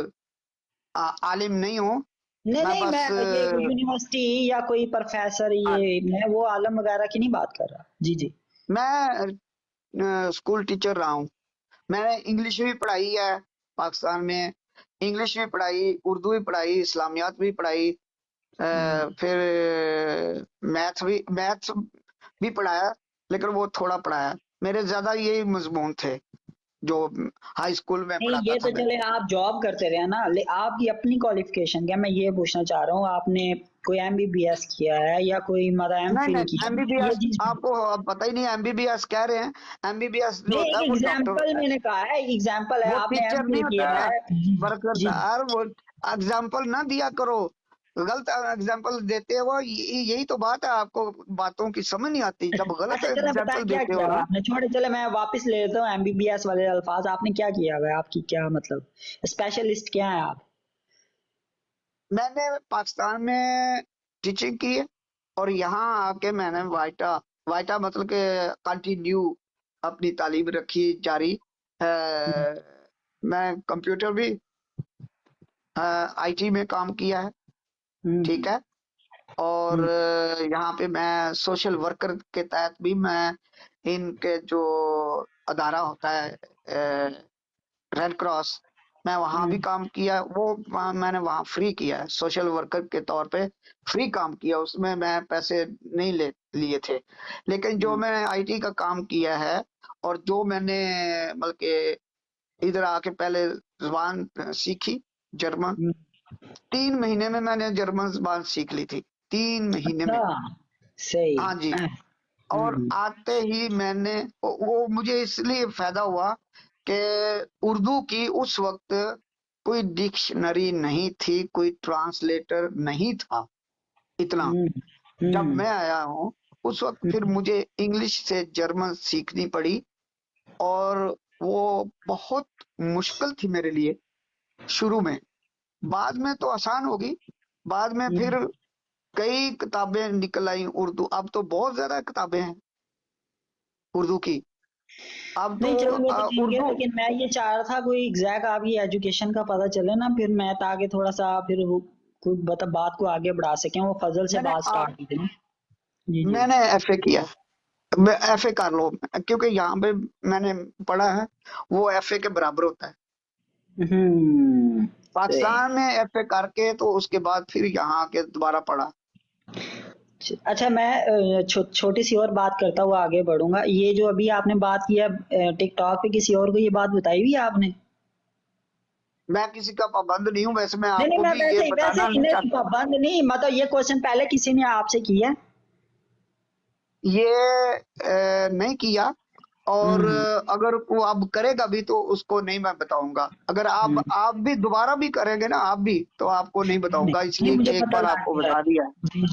عالم نہیں ہوں، نہیں میں نہیں، میں بس یہ یونیورسٹی یا کوئی پروفیسر، یہ میں وہ عالم وغیرہ کی نہیں بات کر رہا، جی جی۔ میں اسکول ٹیچر رہا ہوں، میں نے انگلش بھی پڑھائی ہے پاکستان میں، انگلش بھی پڑھائی، اردو بھی پڑھائی، اسلامیات بھی پڑھائی، फिर मैथ्स भी पढ़ाया, लेकिन वो थोड़ा पढ़ाया, मेरे ज्यादा यही मजमून थे जो हाई स्कूल में नहीं पढ़ाता ये था तो मैं। चले आप जॉब करते रहे ना, आपकी अपनी क्वालिफिकेशन क्या, मैं ये पूछना चाह रहा हूँ, आपने कोई एमबीबीएस किया है या कोई मतलब एम नहीं फिल नहीं, किया है? ये एमबीबीएस चीज आपको अब पता ही नहीं, एमबीबीएस कह रहे हैं, एमबीबीएस जो नहीं, होता एक है वो डॉक्टर एग्जाम्पल होता है, मैंने कहा है, एग्जाम्पल है, वो आपने एम टीचर नहीं फिल होता, किया है। जी जी बरकरदार वो एग्जाम्पल ना दिया करो, गलत एग्जाम्पल देते हो, यही तो बात है, आपको बातों की समझ नहीं आती जब गलत अच्छा चलो बताएं एग्जाम्पल क्या देते किया हो हुआ ना। आपने, छोड़े चले मैं वापस ले लेता हूँ एमबीबीएस वाले अल्फाज, आपने क्या किया हुआ है, आपकी क्या मतलब स्पेशलिस्ट क्या है आप? मैंने पाकिस्तान में टीचिंग की है, और यहाँ आके मैंने वाइटा, वाइटा मतलब के कंटिन्यू अपनी तालीम रखी जारी। मैं कंप्यूटर भी आईटी में काम किया है, ठीक हम्म है, और हम्म यहाँ पे मैं सोशल वर्कर के तहत भी मैं इनके जो अदारा होता है रेड क्रॉस, मैं वहां भी हम्म काम किया, मैंने वहां फ्री किया है, सोशल वर्कर के तौर पे फ्री काम किया, उसमें मैं पैसे नहीं लिए थे। लेकिन जो हम्म मैंने आईटी का काम किया है, और जो मैंने बल्कि इधर आके पहले जुबान सीखी, जर्मन, हम्म, 3 महीने में मैंने जर्मन जुबान सीख ली थी, 3 महीने अच्छा में। सही। हाँ जी, और हम्म आते ही मैंने वो मुझे इसलिए फायदा हुआ कि उर्दू की उस वक्त कोई डिक्शनरी नहीं थी, कोई ट्रांसलेटर नहीं था इतना। हम्म जब हम्म मैं आया हूँ उस वक्त फिर हम्म मुझे इंग्लिश से जर्मन सीखनी पड़ी, और वो बहुत मुश्किल थी मेरे लिए शुरू में, बाद में तो आसान होगी, बाद में हम्म। फिर कई किताबें निकल आई उर्दू, अब तो बहुत ज्यादा किताबें हैं उर्दू की, अब तो नहीं चलो वो तो ठीक है, उर्दू। लेकिन मैं ये चाह रहा था कोई एग्जैक्ट आपकी एजुकेशन का पता चले ना, फिर मैं ताकि थोड़ा सा फिर कोई बता बात को आगे बढ़ा सकें, वो फजल से मैंने बात स्टार्ट की थी ना। जी जी। मैंने एफए किया, एफए कर लो, क्योंकि यहाँ पे मैंने पढ़ा है, वो एफए के बराबर होता है। सही। पाकिस्तान में एफए करके तो उसके बाद फिर यहाँ आके दोबारा पढ़ा। अच्छा मैं छोटी सी और बात करता हुआ आगे बढ़ूंगा, ये जो अभी आपने बात किया टिकटॉक पे किसी और को ये बात बताई हुई है आपने? मैं किसी का पाबंद नहीं हूँ, वैसे मैं नहीं नहीं, आपको मैं भी ये वैसे वैसे बताना ही नहीं नहीं, चाहता। पाबंद नहीं, मतलब ये क्वेश्चन पहले किसी ने आपसे किया? ये नहीं किया, और हम्म अगर वो अब करेगा भी तो उसको नहीं मैं बताऊंगा, अगर आप भी दोबारा भी करेंगे ना आप भी, तो आपको नहीं नहीं बताऊंगा, नहीं, इसलिए मुझे कि एक पता बार लग आपको गया। बता दिया। जी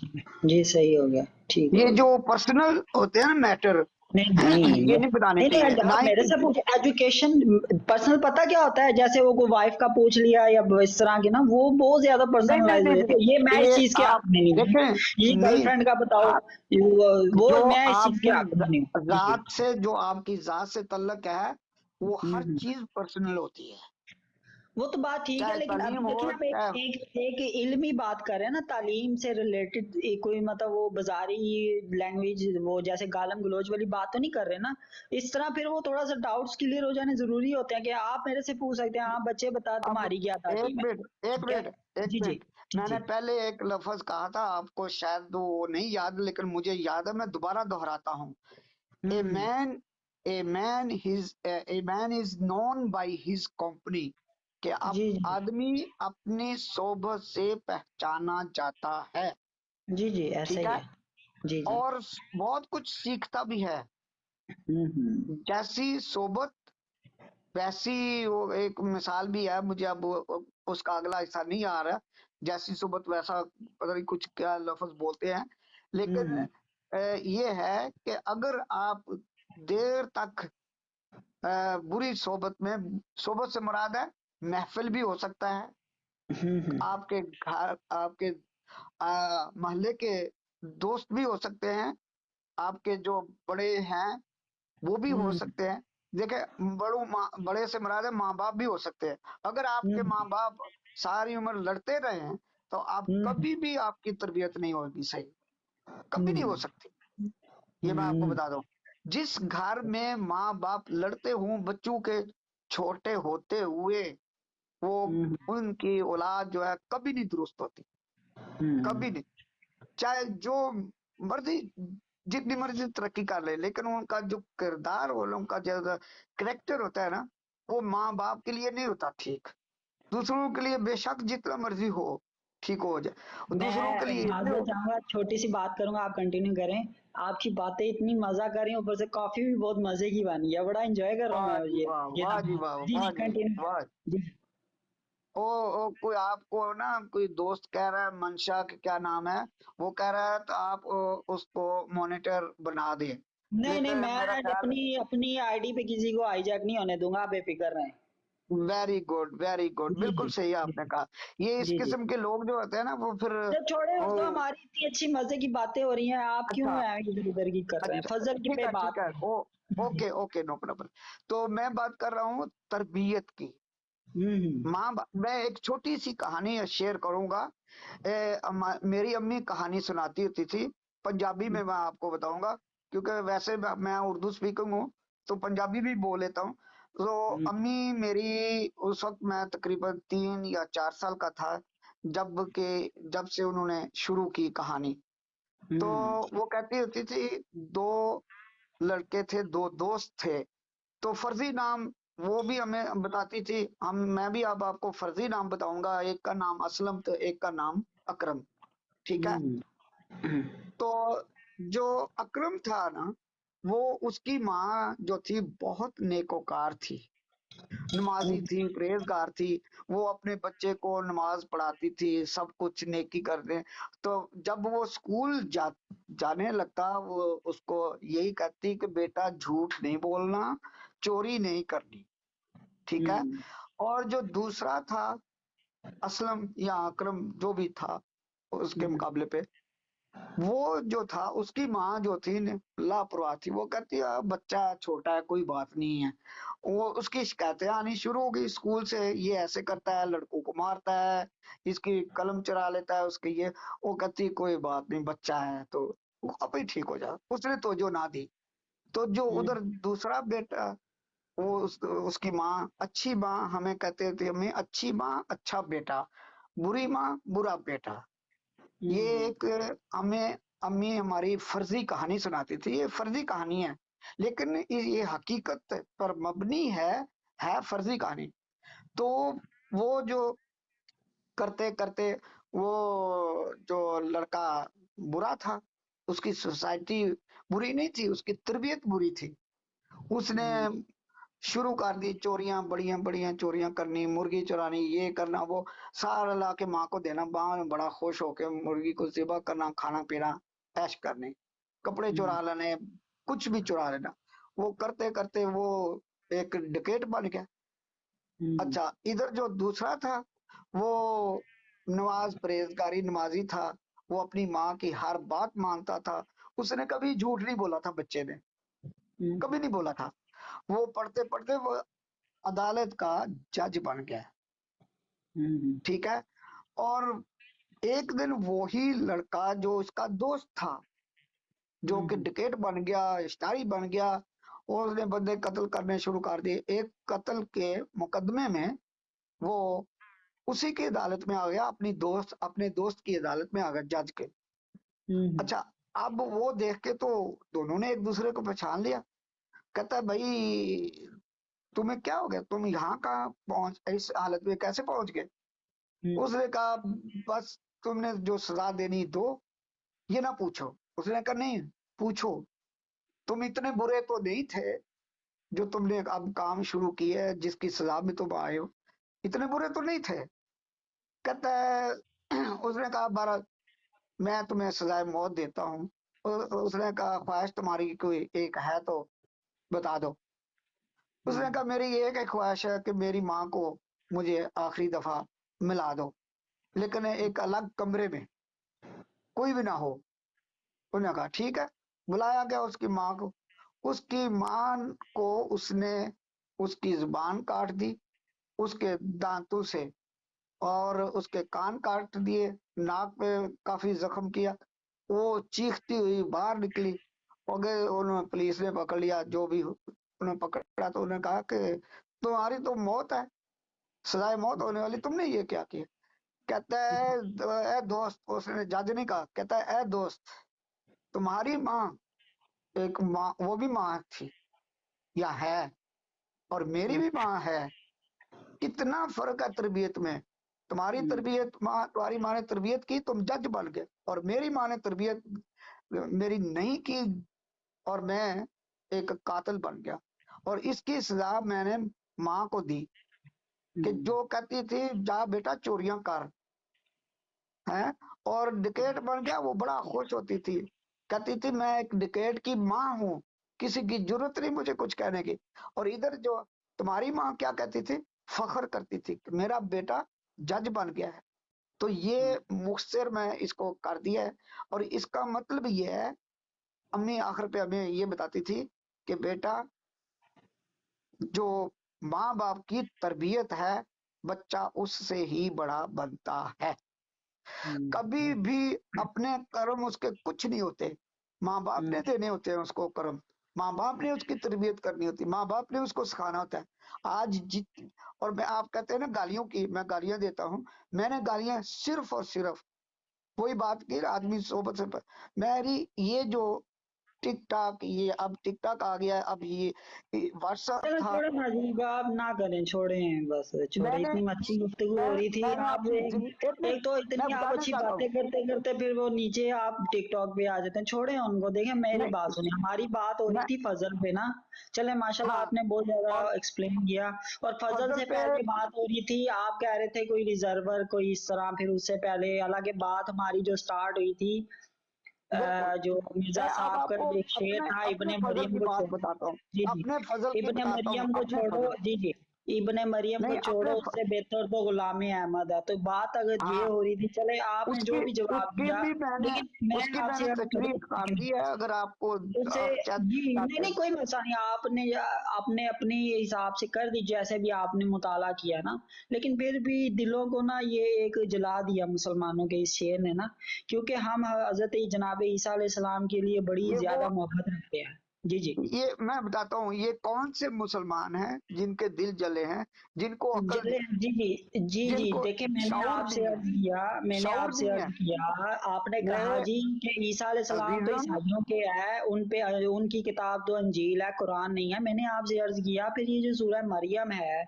जी सही हो गया, ठीक हो ये गया। जो पर्सनल होते हैं ना मैटर, नहीं नहीं ये नहीं बताने नहीं चाहिए, नहीं, ना आप ही मेरे से किसी। पूछे एजुकेशन पर्सनल, पता क्या होता है, जैसे वो कोई वाइफ का पूछ लिया या इस तरह की ना, वो बहुत ज्यादा नहीं नहीं पर्सनलाइज हो नहीं जाते हैं, ये मैं नहीं, इस ये चीज के आप हक में नहीं हूँ। ये देखें, नहीं, गर्लफ्रेंड का बताओ, आप वो जो मैं इस चीज के आपकी हक में नहीं हूँ। जी जी। जात से, जो आपकी जात से तल्लक है, वो हर हम्म। चीज पर्सनल होती है, वो तो बात ठीक है, चाहे लेकिन तालीम अभी हो देखिए हम चाहे। एक इल्मी बात कर रहे हैं ना, तालीम से रिलेटेड, कोई मतलब वो बाजारी लैंग्वेज, वो जैसे गालम गलोच वाली बात तो नहीं कर रहे ना। इस तरह फिर वो थोड़ा सा डाउट्स क्लियर हो जाने जरूरी होते हैं, कि आप मेरे से पूछ सकते हैं, हाँ बच्चे बता अब तुम्हारी क्या तालीम है। एक क्या? मिनट, एक जी जी मिनट, जी मैंने जी पहले एक लफ्ज कहा था आपको, शायद वो नहीं याद, लेकिन मुझे याद है, मैं दोबारा दोहराता हूँ। A hmm man a man is known by his company, कि अब जी जी आदमी अपनी सोबत से पहचाना जाता है, जी जी ऐसा ठीक ही है, है। जी जी। और बहुत कुछ सीखता भी है, हम्म। जैसी सोबत वैसी, वो एक मिसाल भी है, मुझे अब उसका अगला हिस्सा नहीं आ रहा, जैसी सोबत वैसा पता नहीं कुछ क्या लफ्ज बोलते हैं, लेकिन हम्म ये है कि अगर आप देर तक बुरी सोबत में, सोबत से मुराद है महफिल भी हो सकता है, हम्म आपके घर, आपके मोहल्ले के दोस्त भी हो सकते हैं, आपके जो बड़े हैं वो भी हो हम्म सकते हैं। देखिए, बड़े से मुराद है माँ बाप भी हो सकते हैं, अगर आपके हम्म माँ बाप सारी उम्र लड़ते रहे हैं, तो आप हम्म कभी भी आपकी तरबियत नहीं होगी सही, कभी नहीं हो हम्म सकती। ये मैं आपको हम्म बता दूं, जिस घर में माँ बाप लड़ते हों बच्चों के छोटे होते हुए, वो हम्म उनकी औलाद जो है कभी नहीं दुरुस्त होती, कभी नहीं, चाहे जो मर्जी जितनी मर्जी तरक्की कर ले, लेकिन उनका जो किरदार और उनका जो करेक्टर होता है ना, वो माँ बाप के लिए नहीं होता ठीक। दूसरों के लिए बेशक जितना मर्जी हो, ठीक हो जाए, और दूसरों के मैं लिए इतने माजरत चाहूंगा, छोटी सी बात करूंगा, आप कंटिन्यू करें। आपकी बातें इतनी मजा कर रही हैं, ऊपर से कॉफी भी बहुत मजे की बनी है, बड़ा एंजॉय कर रहा हूँ वाह मैं जी ये वाह, ये वाह जी लम्हा। वाह, जी वाह जी जी कंटिन्यू। वाह। जी। ओ कोई आपको ना, कोई दोस्त कह रहा है, मंशा के क्या नाम है, वो कह रहा है तो आप उसको मॉनिटर बना दें, नहीं नहीं, लेकिन मेरा मैं ख्याल, अपनी अपनी आईडी पे किसी को हाईजैक नहीं होने दूंगा, आप बेफिक्र रहें। वेरी गुड वेरी गुड, जी बिल्कुल जी सही जी आपने कहा। ये इस जी जी। किस्म के लोग जो होते हैं ना, वो फिर तो छोड़े, वो, वो तो हमारी इतनी अच्छी मजे की बातें हो रही हैं, आप क्यों अच्छा इधर उधर की कर रहे हैं, अच्छा, फजल की पे ठीक बात है, करें। ओ जी जी। Okay okay, no problem. तो मैं बात कर रहा हूँ तरबियत की। हम्म। मैं एक छोटी सी कहानी शेयर करूंगा। मेरी अम्मी कहानी सुनाती होती थी, पंजाबी में मैं आपको बताऊंगा, क्योंकि वैसे मैं उर्दू स्पीकिंग हूँ, तो पंजाबी भी बोल लेता हूँ। तो हम्म अम्मी मेरी, उस वक्त मैं तकरीबन 3 या 4 साल का था, जब से उन्होंने शुरू की कहानी। तो हम्म वो कहती होती थी, दो लड़के थे, दो दोस्त थे, तो फर्जी नाम वो भी हमें बताती थी। मैं भी अब आपको फर्जी नाम बताऊंगा, एक का नाम असलम तो एक का नाम अकरम, ठीक है। हम्म तो जो अकरम था ना, वो, उसकी माँ जो थी बहुत नेकोकार थी, नमाजी हम्म थी, परहेजगार थी। वो अपने बच्चे को नमाज पढ़ाती थी, सब कुछ नेकी करने। तो जब वो स्कूल जाने लगता, वो उसको यही कहती कि बेटा झूठ नहीं बोलना, चोरी नहीं करनी, ठीक है। हम्म और जो दूसरा था, असलम या अकरम जो भी था, उसके हम्म मुकाबले पे, वो जो था, उसकी माँ जो थी लापरवाह थी। वो कहती है बच्चा छोटा है, कोई बात नहीं है। वो उसकी शिकायतें आनी शुरू हो गई स्कूल से, ये ऐसे करता है, लड़कों को मारता है, इसकी कलम चुरा लेता है उसकी ये। वो कहती कोई बात नहीं, बच्चा है तो वो आप ही ठीक हो जा। उसने तो जो ना दी, तो जो उधर दूसरा बेटा, उसकी माँ, अच्छी माँ हमें कहते थे, हमें अच्छी माँ अच्छा बेटा, बुरी माँ बुरा बेटा। ये हम्म एक हमें अम्मी हमारी फर्जी कहानी सुनाती थी। ये फर्जी कहानी है, लेकिन ये हकीकत पर मबनी है फर्जी कहानी। तो वो जो करते करते, वो जो लड़का बुरा था, उसकी सोसाइटी बुरी नहीं थी, उसकी तरबियत बुरी थी। उसने शुरू कर दी चोरियां, बड़ियां बड़ियां चोरियां करनी, मुर्गी चुरानी, ये करना, वो सारा ला के माँ को देना, माँ ने बड़ा खुश होके मुर्गी को ज़िबा करना, खाना पीना, ऐश करनी, कपड़े चुरा लेने, कुछ भी चुरा लेना। वो करते करते वो एक डकैत बन गया। हम्म अच्छा, इधर जो दूसरा था, वो नमाज परहेजगारी नमाजी था, वो अपनी माँ की हर बात मानता था। उसने कभी झूठ नहीं बोला था, बच्चे ने कभी नहीं बोला था। वो पढ़ते पढ़ते वो अदालत का जज बन गया, ठीक है। और एक दिन वही लड़का जो इसका दोस्त था, जो कि डकैत बन गया, शिकारी बन गया, और उसने बंदे कत्ल करने शुरू कर दिए। एक कत्ल के मुकदमे में वो उसी की अदालत में आ गया, अपने दोस्त की अदालत में आ गया, जज के। अच्छा, अब वो देख के तो दोनों ने एक दूसरे को पहचान लिया। कहता है भाई, तुम्हें क्या हो गया, तुम यहाँ कहाँ पहुंच, इस हालत में कैसे पहुंच गए। उसने कहा बस तुमने जो सजा देनी दो, ये ना पूछो। उसने कहा नहीं, पूछो, तुम इतने बुरे तो नहीं थे जो तुमने अब काम शुरू किया है, जिसकी सजा में तुम आए हो, इतने बुरे तो नहीं थे। कहता है उसने कहा बारह, मैं तुम्हें सजाए मौत देता हूँ। उसने कहा ख्वाहिश तुम्हारी कोई एक है तो बता दो। उसने कहा मेरी एक ही ख्वाहिश है कि मेरी माँ को मुझे आखिरी दफा मिला दो, लेकिन एक अलग कमरे में, कोई भी ना हो। उन्होंने कहा ठीक है। बुलाया गया उसकी माँ को। उसकी माँ को उसने उसकी जुबान काट दी, उसके दांतों से, और उसके कान काट दिए, नाक पे काफी जख्म किया। वो चीखती हुई बाहर निकली, और गए, उन्होंने पुलिस ने पकड़ लिया, जो भी उन्होंने पकड़ा तो उन्होंने कहा कि तुम्हारी तो मौत है, सजाए मौत होने वाली, तुमने ये क्या किया। कहता है ए दोस्त, उसने जज ने कहा, कहता है ए दोस्त, तुम्हारी माँ एक माँ, वो भी माँ थी या है, और मेरी भी माँ है, कितना फर्क है तरबियत में। तुम्हारी तरबियत माँ, तुम्हारी माँ ने तरबियत की, तुम जज बन गए, और मेरी माँ ने तरबियत मेरी नहीं की, और मैं एक कातिल बन गया। और इसकी सजा मैंने माँ को दी, कि जो कहती थी जा बेटा चोरियां कर, है, और डिकेट बन गया, वो बड़ा खुश होती थी, कहती थी मैं एक डिकेट की माँ हूँ, किसी की जरूरत नहीं मुझे कुछ कहने की। और इधर जो तुम्हारी माँ क्या कहती थी, फख्र करती थी कि मेरा बेटा जज बन गया है। तो ये मुख्तसर में इसको कर दिया है। और इसका मतलब ये है, अम्मी आखिर पे हमें ये बताती थी कि बेटा, जो माँ बाप की तरबियत है, बच्चा उससे ही बड़ा बनता है। कभी भी अपने कर्म उसके कुछ नहीं होते, माँ बाप ने देने होते हैं उसको कर्म, माँ बाप ने उसकी तरबियत करनी होती, माँ बाप ने उसको सिखाना होता है। आज जित और मैं, आप कहते हैं ना गालियों की, मैं गालियां देता हूँ, मैंने गालियां सिर्फ और सिर्फ कोई बात की आदमी सोबत से मेरी ये जो टिकटॉक, ये अब टिकटॉक आ गया है, अब ये व्हाट्सएप चलो था, छोड़ो मजीब, आप ना करें, छोड़े हैं बस, छोड़े। मैंने इतनी अच्छी गुफ्तगू हो रही थी। मैंने आप अपनी एक एक मिनट तो मैं इतनी आप बताना अच्छी चाहता हूँ। बातें करते करते फिर वो नीचे आप टिकटॉक पे आ जाते हैं। छोड़े उनको, देखें मेरी बात नहीं सुनिए, हमारी बात हो रही मैं, थी फजल पे ना। चले माशाल्लाह, हाँ, आपने बहुत ज्यादा और एक्सप्लेन किया। और फजल फजल से पे, पहले बात हो रही थी, आप कह रहे थे कोई रिजर्वर कोई इस तरह, फिर उससे पहले हालांकि बात हमारी जो स्टार्ट हुई थी, देखो जो मिर्जा मैं अब साहब का आपको एक शेर अपने था, अपने इब्ने फजल मरियम की को बात छोड़ो। बताता हूँ, जी जी, अपने फजल की इब्ने बताता हूँ, मरियम को अपने छोड़ो। फजल, जी जी, इब्ने मरियम को नहीं छोड़ो, उससे बेहतर तो गुलामी अहमद है। तो बात अगर ये हाँ, हो रही थी, चले आपने जो उसकी भी जवाब उसकी दिया, भी मैंने लेकिन मैं उसकी मैंने आपसे अर्ज तशरीह करूं, काटी है, अगर आपको उसे जी नहीं चाहते नहीं, हैं। कोई मसला नहीं, आपने आपने अपने हिसाब से कर दी जैसे भी आपने मुताला किया ना। लेकिन फिर भी दिलों को ना ये एक जला दिया मुसलमानों के इस शेर ने ना, क्योंकि हम हजरत जनाब ईसा अलैहिस्सलाम के लिए बड़ी ये वो, ज्यादा मोहब्बत रखते हैं। जी जी, ये मैं बताता हूँ, ये कौन से मुसलमान हैं जिनके दिल जले हैं, जिनको अकल जले, नहीं है, जी जी, जी जी, जिनको देखिए मैंने शऊर आपसे नहीं है, अर्ज किया, मैंने शऊर आपसे नहीं अर्ज है किया, आपने कहा मेरे जी कि ईसा अलैहिस्सलाम तो अजीजम। ईसाइयों के है, उन पे उनकी किताब तो अंजील है, कुरान नहीं है। मैंने आपसे अर्ज किया फिर ये जो सूरह मरियम है,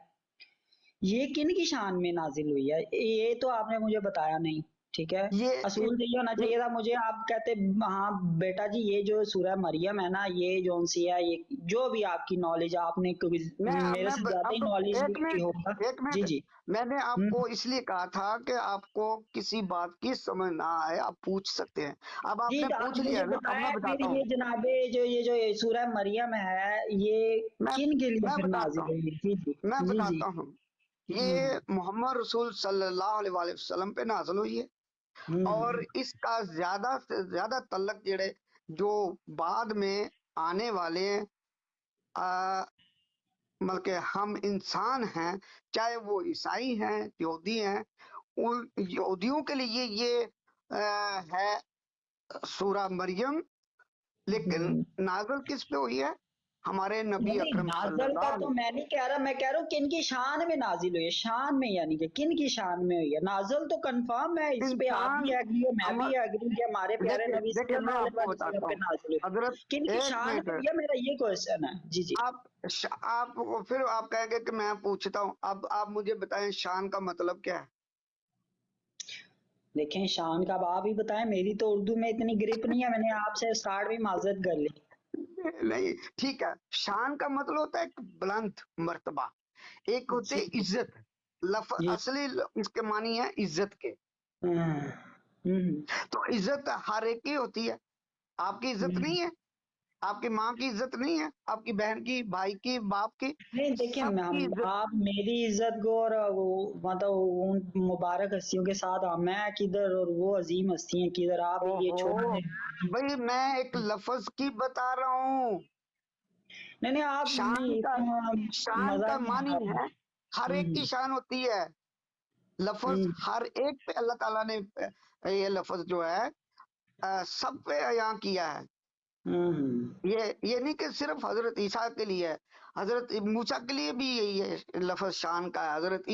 ये किन की शान में नाजिल हुई है, ये तो आपने मुझे बताया नहीं। ठीक है, ये असूल तो ये होना चाहिए था मुझे, आप कहते हाँ बेटा जी ये जो सूरह मरियम है ना, ये जो सी है, ये जो भी आपकी नॉलेज, आपने मेरे से ज्यादा ही अब नॉलेज एक होगा। मिनट, एक जी मिनट, जी, मैंने हम्म, आपको इसलिए कहा था कि आपको किसी बात की समझ ना आए, आप पूछ सकते हैं। अब जी आपने तो आप पूछ लिया मुझे ना, अब बताया मैं फिर, बताता हूँ, ये जनाबे जो ये सूरह मरियम है, ये मैं किन के लिए मैं फिर बताता नाजिल हूँ, हुई? जी जी, मैं जी जी, बताता हूँ। हम्म ये मोहम्मद रसूल सल्लल्लाहु अलैहि वसल्लम पे नाज़िल हुई है। और हम्म इसका ज्यादा से ज्यादा तल्लक जेड़े जो बाद में आने वाले हैं, मतलब कि हम इंसान हैं, चाहे वो ईसाई हैं, यहूदी हैं, उन यहूदियों के लिए ये है सूरा मरियम। लेकिन हम्म। नाज़िल किस पे हुई है, हमारे नहीं नबी नहीं, अकरम नाजल का सल्लल्लाहु तो अलैहि, मैं नहीं कह रहा, मैं कह रहा हूँ किन की शान में नाजिल हुई है, शान में यानी कि किन की शान में हुई है। नाजल तो कंफर्म है, इस पे आप भी इंसान एग्री हो, मैं भी अमर, एग्री कि हमारे प्यारे देखिए नबी देखिए मैं सल्लल्लाहु आपको अलैहि वसल्लम बताता पे हूँ, नाजिल हुई। हजरत, किन की एक शान में मिनट, भैया, मेरा ये क्वेश्चन है। जी जी, आप फिर आप कहेंगे कि मैं पूछता हूँ, अब आप मुझे बताएं शान का मतलब क्या है। देखें शान का अब आप ही बताएं, मेरी तो उर्दू में इतनी ग्रिप नहीं है, मैंने आपसे स्टार्ट भी माजरत कर ली। नहीं, ठीक है, शान का मतलब होता है एक बुलंद मर्तबा, एक होते जी हैं इज्जत, जी, असली इसके मानी है इज्जत के। हम्म हम्म तो इज्जत हर एक की होती है, आपकी इज्जत हम्म। नहीं है, आपकी माँ की इज्जत नहीं है, आपकी बहन की, भाई की, बाप की, नहीं देखिए, सबकी हम इज्जत। आप मेरी इज्जत को और वो मतलब उन मुबारक हस्तियों के साथ मैं किधर और वो अजीम हस्ती हैं किधर, आप ये छोड़ ओहो, दें। भाई मैं एक लफ्ज की बता रहा हूँ। नहीं नहीं, आप शान नहीं का, इतना शान मजा का नहीं मानी आ है, हर एक की हम्म शान होती है। लफ्ज हम्म हर एक पे अल्लाह ताला ने ये लफ्ज जो है सब पे यहाँ किया है। हम्म ये नहीं कि सिर्फ हजरत ईसा के लिए है, حضرت موسیٰ کے لیے بھی یہی ہے لفظ شان کا ہے، حضرت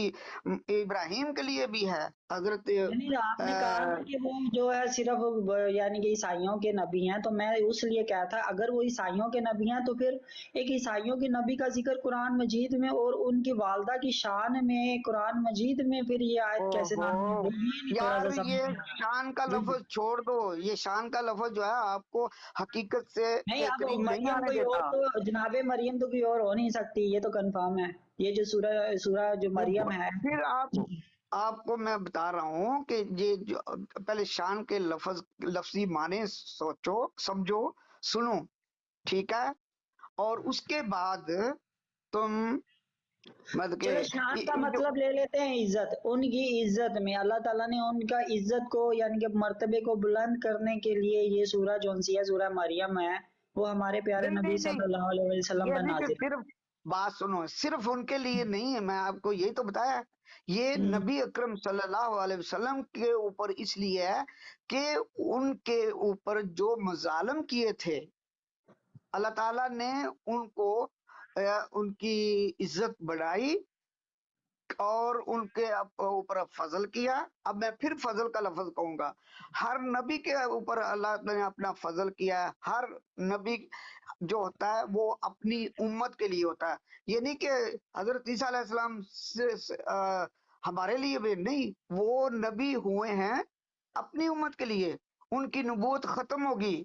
ابراہیم کے لیے بھی ہے، حضرت نہیں آپ نے کہا نا کہ وہ جو ہے صرف یعنی کہ عیسائیوں کے نبی ہیں، تو میں اس لیے کہا تھا اگر وہ عیسائیوں کے نبی ہیں تو پھر ایک عیسائیوں کے نبی کا ذکر قرآن مجید میں اور ان کی والدہ کی شان میں قرآن مجید میں پھر یہ آیت کیسے نازل اوہو ہوئی؟ یہ نہیں تھوڑا یار، سا سمجھ یہ میں آیا۔ شان کا جی جی لفظ چھوڑ دو، یہ شان کا لفظ جو ہے آپ کو حقیقت سے نہیں، کے اب قریب نہیں مریم آنے کوئی اور دیتا۔ تو جناب مریم تو کوئی اور ہو نہیں سکتی، یہ تو کنفرم ہے۔ یہ جو سورہ جو مریم ہے۔ پھر جی آپ کو میں بتا رہا ہوں کہ یہ جو پہلے شان کے لفظی معنی سوچو، سمجھو، سنو، ٹھیک ہے، اور اس کے بعد تم مطلب کہ چلو شان کا جو مطلب لے لیتے ہیں عزت، ان کی عزت میں اللہ تعالیٰ نے ان کا عزت کو یعنی کہ مرتبے کو بلند کرنے کے لیے یہ سورہ جون سی ہے سورہ مریم ہے، وہ ہمارے پیارے نہیں نبی نہیں صلی نہیں، اللہ علیہ وسلم یہ پر نہیں کہ نازل ہے۔ صرف بات سنو، صرف ان کے لیے نہیں ہے، میں آپ کو یہی تو بتایا، یہ ہم، نبی اکرم صلی اللہ علیہ وسلم کے اوپر اس لیے ہے کہ ان کے اوپر جو مظالم کیے تھے اللہ تعالیٰ نے ان کو ان کی عزت بڑھائی اور ان کے اوپر فضل کیا۔ اب میں پھر فضل کا لفظ کہوں گا، ہر نبی کے اوپر اللہ نے اپنا فضل کیا ہے۔ ہر نبی جو ہوتا ہے وہ اپنی امت کے لیے ہوتا ہے، یہ نہیں کہ حضرت عیسیٰ علیہ السلام ہمارے لیے بھی نہیں، وہ نبی ہوئے ہیں اپنی امت کے لیے، ان کی نبوت ختم ہوگی،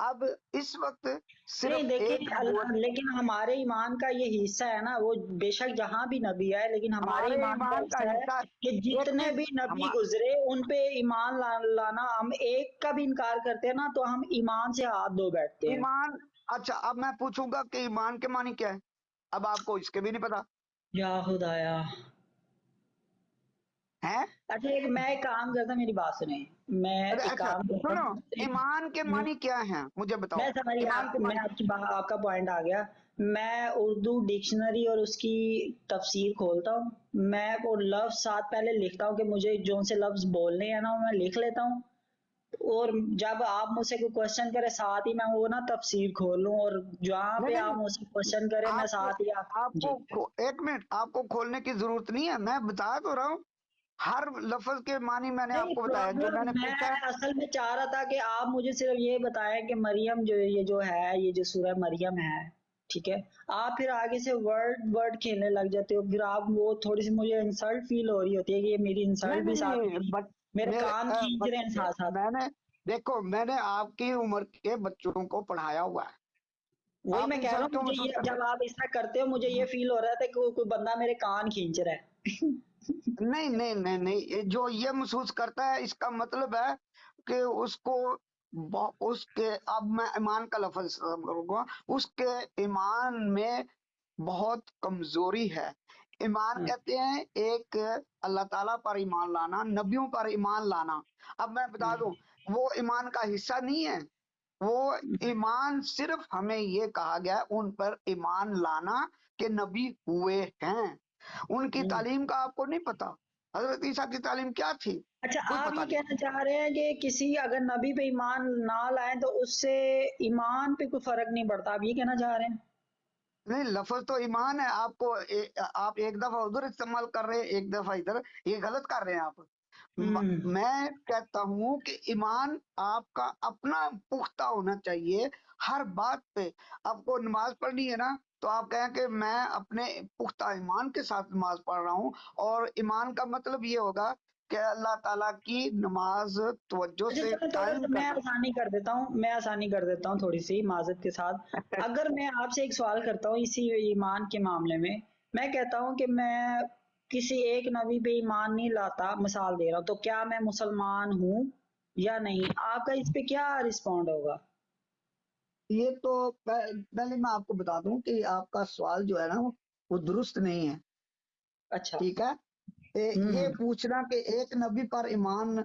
اب اس وقت صرف نہیں دیکھیں ایک نبوت۔ لیکن ہمارے ایمان کا یہ حصہ ہے نا، وہ بے شک جہاں بھی نبی آئے لیکن ہمارے ہمارے ایمان کا ایمان کا حصہ ہے حصہ کہ ایک جتنے منٹ بھی نبی ہم گزرے ان پہ ایمان لانا، ہم ایک کا بھی انکار کرتے ہیں نا تو ہم ایمان سے ہاتھ دھو بیٹھتے ہیں۔ ایمان، اچھا اب میں پوچھوں گا کہ ایمان کے معنی کیا ہے، اب آپ کو اس کے بھی نہیں پتا یا خدایا، ہے؟ اچھا میں ایک کام کرتا ہوں، میری بات سنیں، میں ایک اچھا کام کرتا سنو، ہوں ایمان کے معنی کیا ہیں مجھے بتاؤ، میں سمجھ گیا، ایمان کے میں معنی۔ آپ کی بات، آپ کا پوائنٹ آ گیا۔ میں اردو ڈکشنری اور اس کی تفسیر کھولتا ہوں، میں وہ لفظ ساتھ پہلے لکھتا ہوں کہ مجھے جون سے لفظ بولنے ہیں نا وہ میں لکھ لیتا ہوں، اور جب آپ مجھ سے کوئی کوشچن کرے ساتھ ہی میں وہ نا تفسیر کھول لوں، اور جہاں نہیں پہ آپ نہیں، مجھ سے کوشچن کرے میں آپ کو ساتھ ہی آپ جی۔ کو ایک منٹ، آپ کو کھولنے کی ضرورت نہیں ہے، میں بتا تو رہا ہوں، ہر لفظ کے معنی میں نے آپ نہیں کو بتایا جو میں پرابلم نے میں پوچھا ہے۔ اصل میں چاہ رہا تھا کہ آپ مجھے صرف یہ بتائیں کہ مریم جو یہ جو ہے یہ جو سورہ مریم ہے، ٹھیک ہے، آپ پھر آگے سے ورڈ کھیلنے لگ جاتے ہو، پھر آپ وہ تھوڑی سی مجھے انسلٹ فیل ہو رہی ہوتی ہے کہ یہ میری نہیں انسلٹ بھی نہیں ساتھ نہیں، میرے کان کھینچ رہے ہیں بچے، ساتھ ساتھ۔ میں نے دیکھو میں نے آپ کی عمر کے بچوں کو پڑھایا ہوا ہے، وہی آپ میں کہہ رہا انسلٹ ہوں، کیوں مجھے محسوس یہ کرتے؟ جب آپ اس طرح کرتے ہو مجھے یہ فیل ہو رہا تھا کہ کوئی بندہ میرے کان کھینچ رہا ہے۔ نہیں نہیں نہیں نہیں، جو یہ محسوس کرتا ہے اس کا مطلب ہے کہ اس کو اس کے، اب میں ایمان کا لفظ استعمال کروں گا، اس کے ایمان میں بہت کمزوری ہے۔ ایمان کہتے ہیں ایک اللہ تعالیٰ پر ایمان لانا، نبیوں پر ایمان لانا۔ اب میں بتا دوں وہ ایمان کا حصہ نہیں ہے، وہ ایمان صرف ہمیں یہ کہا گیا ہے ان پر ایمان لانا کہ نبی ہوئے ہیں، ان کی تعلیم کا آپ کو نہیں پتا، حضرت عیسیٰ کی تعلیم کیا تھی اچھا کوئی آپ پتہ یہ نہیں۔ کہنا چاہ رہے ہیں کہ کسی اگر نبی پہ ایمان نہ لائیں تو اس سے ایمان پہ کوئی فرق نہیں پڑتا، آپ یہ کہنا چاہ رہے ہیں؟ نہیں، لفظ تو ایمان ہے، آپ کو آپ ایک دفعہ ادھر استعمال کر رہے ہیں ایک دفعہ ادھر، یہ غلط کر رہے ہیں آپ۔ میں کہتا ہوں کہ ایمان آپ کا اپنا پختہ ہونا چاہیے ہر بات پہ۔ آپ کو نماز پڑھنی ہے نا تو آپ کہیں کہ میں اپنے پختہ ایمان کے ساتھ نماز پڑھ رہا ہوں، اور ایمان کا مطلب یہ ہوگا کہ اللہ تعالیٰ کی نماز توجہ اچھا سے چلو تھوڑا قائم سا میں کرنا۔ آسانی کر دیتا ہوں، تھوڑی سی معذرت کے ساتھ، اگر میں آپ سے ایک سوال کرتا ہوں اسی ایمان کے معاملے میں، میں کہتا ہوں کہ میں کسی ایک نبی پہ ایمان نہیں لاتا، مثال دے رہا ہوں، تو کیا میں مسلمان ہوں یا نہیں؟ آپ کا اس پہ کیا رسپونڈ ہوگا؟ یہ تو پہلے میں آپ کو بتا دوں کہ آپ کا سوال جو ہے نا وہ درست نہیں ہے، اچھا۔ ٹھیک ہے؟ یہ پوچھنا کہ ایک نبی پر ایمان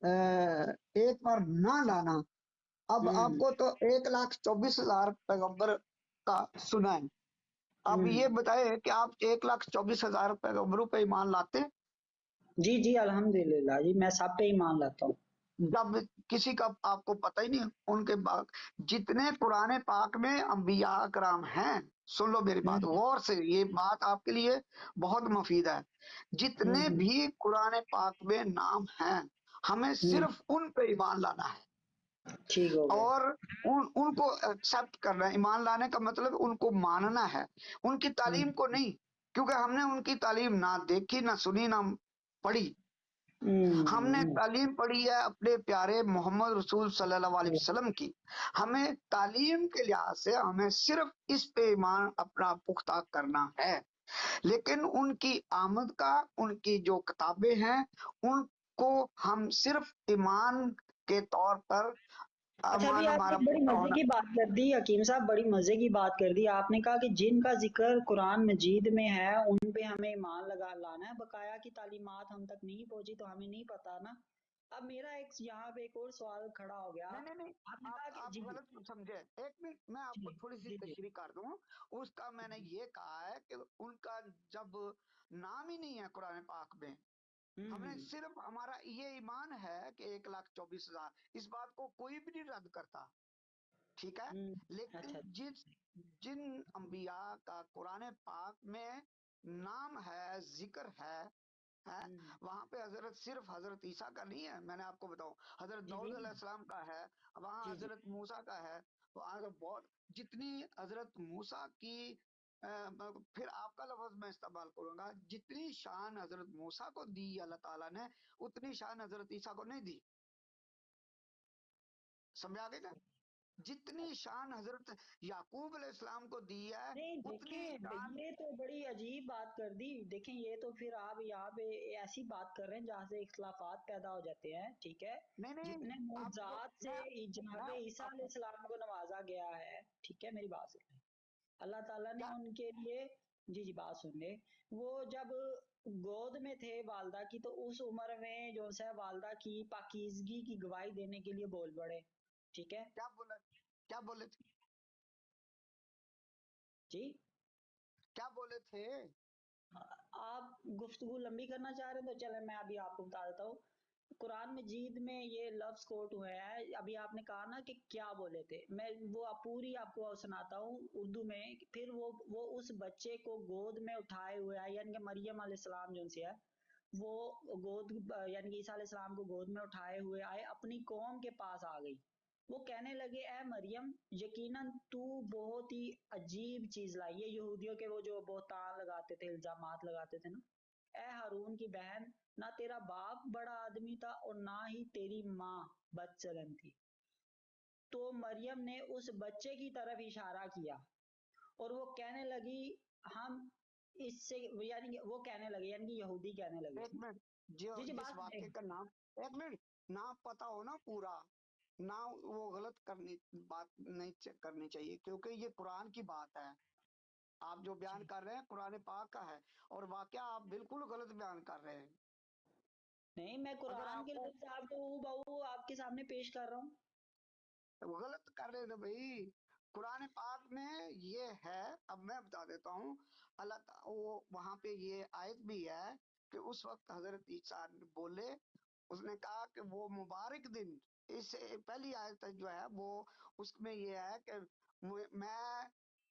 ایک پر نہ لانا، اب آپ کو تو 1,24,000 پیغمبر کا سنا ہے، اب یہ بتائے کہ آپ 1,24,000 پیغمبروں پہ ایمان لاتے ہیں؟ جی جی الحمدللہ جی میں سب پہ ایمان لاتا ہوں۔ جب کسی کا آپ کو پتہ ہی نہیں ان کے جتنے قرآن پاک میں انبیاء کرام ہیں सुन लो मेरी बात हम्म गौर से, ये बात आपके लिए बहुत मुफीद है। जितने हम्म भी कुरान पाक में नाम हैं, हमें हम्म, सिर्फ उन पे ईमान लाना है, ठीक हो गए। और उनको एक्सेप्ट करना है। ईमान लाने का मतलब उनको मानना है, उनकी तालीम को हम्म नहीं, क्योंकि हमने उनकी तालीम ना देखी, ना सुनी, ना पढ़ी। हमने हम्म, तालीम पढ़ी है अपने प्यारे मोहम्मद रसूल सल्लल्लाहु अलैहि वसल्लम की। हमें तालीम के लिहाज से हमें सिर्फ इस पे ईमान अपना पुख्ता करना है। लेकिन उनकी आमद का, उनकी जो किताबें हैं, उनको हम सिर्फ ईमान के तौर पर अच्छा, अभी आपने हमारा एक बड़ी पुख्ता मजे होना। की बात कर दी हकीम साहब, बड़ी मजे की बात कर दी आपने। कहा कि जिनका जिक्र कुरान मजीद में है उन पे हमें ईमान लगा लाना है, बकाया की तालीमात हम तक नहीं पहुंची तो हमें नहीं पता ना। अब मेरा एक यहाँ पे एक और सवाल खड़ा हो गया। नहीं नहीं नहीं, आपने कहा कि आप जी जी गलत समझे। एक मिनट, मैं जी आपको थोड़ी सी जी जी तशरीह कर दूं। उसका मैंने ये कहा है कि उनका जब नाम ही नहीं है कुरान पाक में, हमने हम्म सिर्फ, हमारा ये ईमान है कि 1,24,000, इस बात को कोई भी नहीं रद्द करता, ठीक है। अच्छा। लेकिन जिन अंबिया का कुरान पाक में नाम है, जिक्र है, हम्म वहां पे हजरत सिर्फ हजरत ईसा का नहीं है। मैंने आपको बताऊं, हजरत जी जी दाऊद अलैहिस्सलाम का है, वहां जी जी हजरत मूसा का है, वहां तो बहुत, जितनी हजरत मूसा की फिर आपका लफ्ज मैं इस्तेमाल करूंगा, जितनी शान हजरत मूसा को दी अल्लाह ताला ने, उतनी शान हजरत ईसा को नहीं दी। समझ आ गई ना? जितनी शान हजरत याकूब अलैहिस्सलाम को दी है, नहीं उतनी देखें, शान। ये तो बड़ी अजीब बात कर दी। देखें, ये तो फिर आप यहाँ पे ऐसी बात कर रहे हैं जहाँ से इख्तलाफात पैदा हो जाते हैं, ठीक है। नहीं नहीं, जितने आपको मौजूदात से मैं जनाब ईसा आप, अलैहिस्सलाम को नवाजा गया है, ठीक है, मेरी बात सुन। अल्लाह ताला ने क्या उनके लिए, जी जी बात सुन ले, वो जब गोद में थे वालदा की, तो उस उम्र में जो है वालदा की पाकीज़गी की गवाही देने के लिए बोल पड़े, ठीक है क्या बोला, क्या बोले थे, जी। क्या बोले थे? आप गुफ्तगू लंबी करना चाह रहे हैं तो चले मैं अभी आपको बता देता हूँ। कुरान मजीद में ये लफ्ज कोट हुए हैं। अभी आपने कहा ना कि क्या बोले थे, मैं वो पूरी आपको सुनाता हूँ उर्दू में। फिर वो उस बच्चे को गोद में उठाए हुए आए, यानी कि मरियम अलैहिस्सलाम जो से है, वो गोद, यानी कि ईसा अलैहिस्सलाम को गोद में उठाए हुए आए, अपनी कौम के पास आ गई। वो कहने लगे, ए मरियम, यकीनन तू बहुत ही अजीब चीज लाई। ये यहूदियों के वो जो बोहतान लगाते थे, इल्जामात लगाते थे ना। ए हारून की बहन, ना तेरा बाप बड़ा आदमी था और ना ही तेरी माँ बदचलन थी। तो मरियम ने उस बच्चे की तरफ इशारा किया और वो कहने लगी, हम इससे, यानी कि वो कहने लगे, यानी कि यहूदी कहने लगे। एक मिनट, जो जी जी जिस बात वाक्य सुने। का नाम, एक मिनट, नाम पता हो ना पूरा, ना वो गलत करनी बात नहीं करनी चाहिए, क्योंकि ये कुरान की बात है। आप जो बयान कर रहे हैं कुरान पाक का है, और वाकया आप बिल्कुल गलत बयान कर रहे हैं। नहीं, मैं अगर कुरान के आपको लफ्ज आपको हूबहू आपके सामने पेश कर रहा हूँ। गलत कर रहे थे भाई, कुरान पाक में ये है। अब मैं बता देता हूँ, वो वहां पे ये आयत भी है कि उस वक्त हजरत ईसा बोले, उसने कहा कि वो मुबारक दिन, इस पहली आयत जो है वो, उसमें ये है कि मैं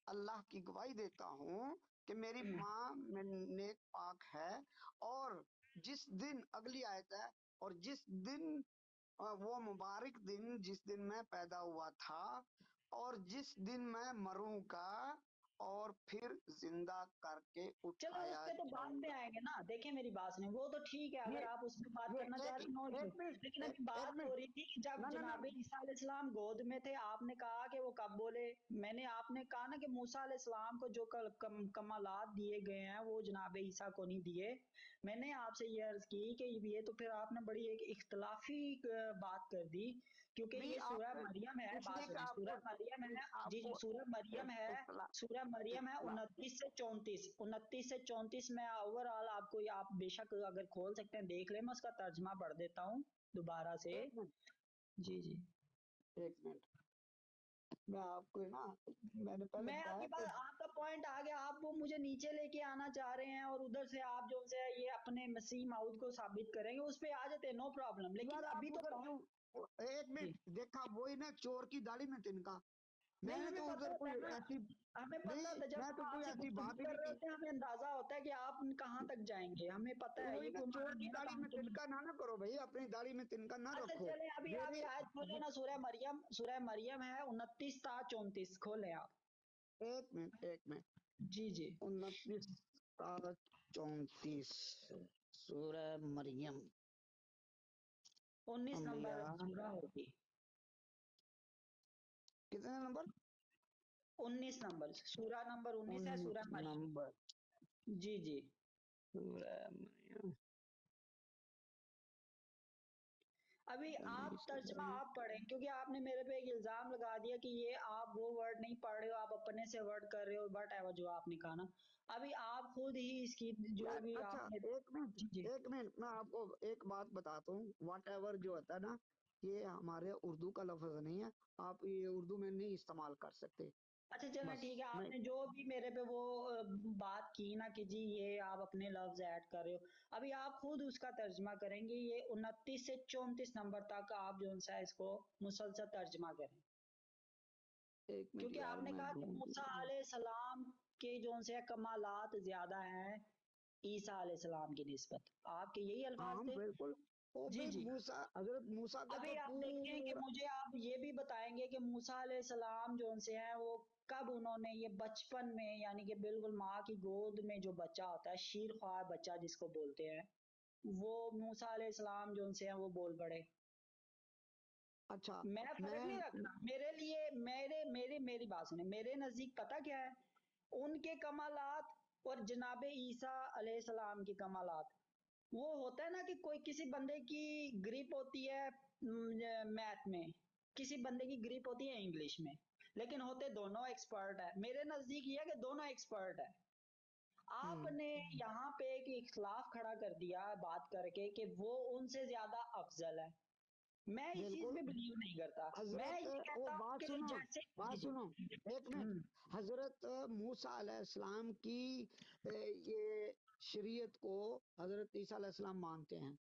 अल्लाह की गवाही देता हूँ कि मेरी माँ में नेक पाक है, और जिस दिन, अगली आयत है, और जिस दिन, वो मुबारक दिन जिस दिन मैं पैदा हुआ था, और जिस दिन मैं मरूंगा और फिर जिंदा करके चलो उस उठाया पे तो बाद में जाऊंगा। आएंगे ना। देखें मेरी बात सुनिए, वो तो ठीक है, ये अगर आप उस पर बात ये करना चाह एक रहे हैं, नो इशू। एक मिनट, लेकिन अभी एक बात हो मिनट, रही थी कि जब ना ना ना, जनाब ईसा अलैहिस्सलाम गोद में थे, आपने कहा कि वो कब बोले। मैंने आपने कहा ना कि मूसा अलैहिस्सलाम को जो कमालात दिए गए हैं वो जनाब ईसा को नहीं दिए। मैंने आपसे ये अर्ज की कि ये तो फिर आपने बड़ी एक इख्तलाफी बात कर दी, क्योंकि नहीं ये सूरह आपने मरियम है। बात पूछने का सुनिए, आपको, सूरह मरियम है। जी जी, आपको सूरह मरियम है। इख्तला, सूरह मरियम है इख्तला, 29 से 34 में ओवरऑल आपको, आप बेशक अगर खोल सकते हैं देख लें, मैं उसका तर्जमा पढ़ देता हूँ दोबारा से। एक मिनट, जी जी। एक मिनट, मैं आपको ना, मैंने पहले मैं बताया आपकी कि बात, आपका पॉइंट आ गया, आप वो मुझे नीचे लेके आना चाह रहे हैं और उधर से आप जो है ये अपने मसीह माउद को साबित करेंगे, उस पे आ जाते हैं, नो प्रॉब्लम। लेकिन यार आप अभी तो उधर पॉइंट। क्यों, एक जी मिनट, देखा वही ना चोर की दाढ़ी में तिनका। मैंने नहीं, हमें तो पता उधर होता कोई है ना, ऐसी हमें नहीं, पता होता है जब मैं हम तो कोई आपसे ऐसी गुफ्तगू बात ही कर नहीं रहे की। होते हैं, हमें अंदाजा होता है कि आप कहाँ तक जाएंगे, हमें पता है वही ये ना, कोई चोर की माननीय दाढ़ी काम में तो नहीं। तिनका ना करो भाई, अपनी दाढ़ी में तिनका ना अच्छा रखो। चले, अभी अभी मेरे आयत खोले ना, सूरह मरियम है 29 ता 34, खोले आप। एक मिनट, एक मिनट। जी जी। 29 सूरह मरियम 19 अंबिया, नंबर सूरा होगी। कितने नंबर? 19 नंबर सूरा नंबर 19 है, 19 सूरह मरियम। नंबर जी जी। सूरह मरियम। अभी आप तर्जमा सूरह आप पढ़ें, क्योंकि आपने मेरे पे एक इल्जाम लगा दिया कि ये आप वो वर्ड नहीं पढ़ रहे हो, आप अपने से वर्ड कर रहे हो, बट एवर जो आपने कहा ना, अभी आप खुद ही इसकी जो यार, भी अच्छा आपने। एक मिनट, जी जी। एक मिनट, मैं आपको एक बात बताता हूँ। वाट एवर जो होता है ना, ये हमारे उर्दू का लफ्ज नहीं है, आप ये उर्दू में नहीं इस्तेमाल कर सकते। अच्छा चलें बस ठीक है, मैं आपने जो भी मेरे पे वो बात की ना कि जी ये आप अपने लफ्ज ऐड कर रहे हो, अभी आप खुद उसका तर्जमा करेंगे, ये 29 से 34 नंबर तक आप जो सा इसको मुसलसल तर्जमा करें। एक मिनट क्योंकि यार, आपने मैं कहा कि ढूंढ मूसा लूँ। अलैहिस्सलाम के जो से कमालात ज्यादा हैं ईसा अलैहिस्सलाम की निस्बत, आपके यही अल्फाज हाँ थे। बिल्कुल। ओ जी भाई, जी। मूसा, हजरत मूसा का अभी तो आप देखें कि पूरा। मुझे आप ये भी बताएंगे कि मूसा अलैहिस्सलाम जो उनसे हैं वो कब उन्होंने ये बचपन में, यानी कि बिल्कुल माँ की गोद में जो बच्चा होता है, शीर ख्वार बच्चा जिसको बोलते हैं, वो मूसा अलैहिस्सलाम जो उनसे हैं वो बोल पड़े। अच्छा, मैं फर्क नहीं मैं रखता, मेरे लिए मेरे मेरे मेरी बात सुने, मेरे नजदीक पता क्या है, उनके कमालात और जनाबे ईसा अलैहिस्सलाम की कमालात, वो होता है ना कि कोई किसी बंदे की ग्रिप होती है मैथ में, किसी बंदे की ग्रिप होती है इंग्लिश में, लेकिन होते दोनों एक्सपर्ट है। मेरे नजदीक ये है कि दोनों एक्सपर्ट है। हम्म, आपने यहाँ पे एक इख्तलाफ खड़ा कर दिया बात करके कि वो उनसे ज्यादा अफजल है। मैं इस चीज बिल्कुल। पे बिलीव नहीं करता, मैं हजरत, ये वो कहता हूँ बात कि सुनो, जैसे बात जी जी। सुनो, एक मिनट। हजरत मूसा अलैहिस्सलाम की ये शरीयत को हजरत ईसा अलैहिस्सलाम मानते हैं।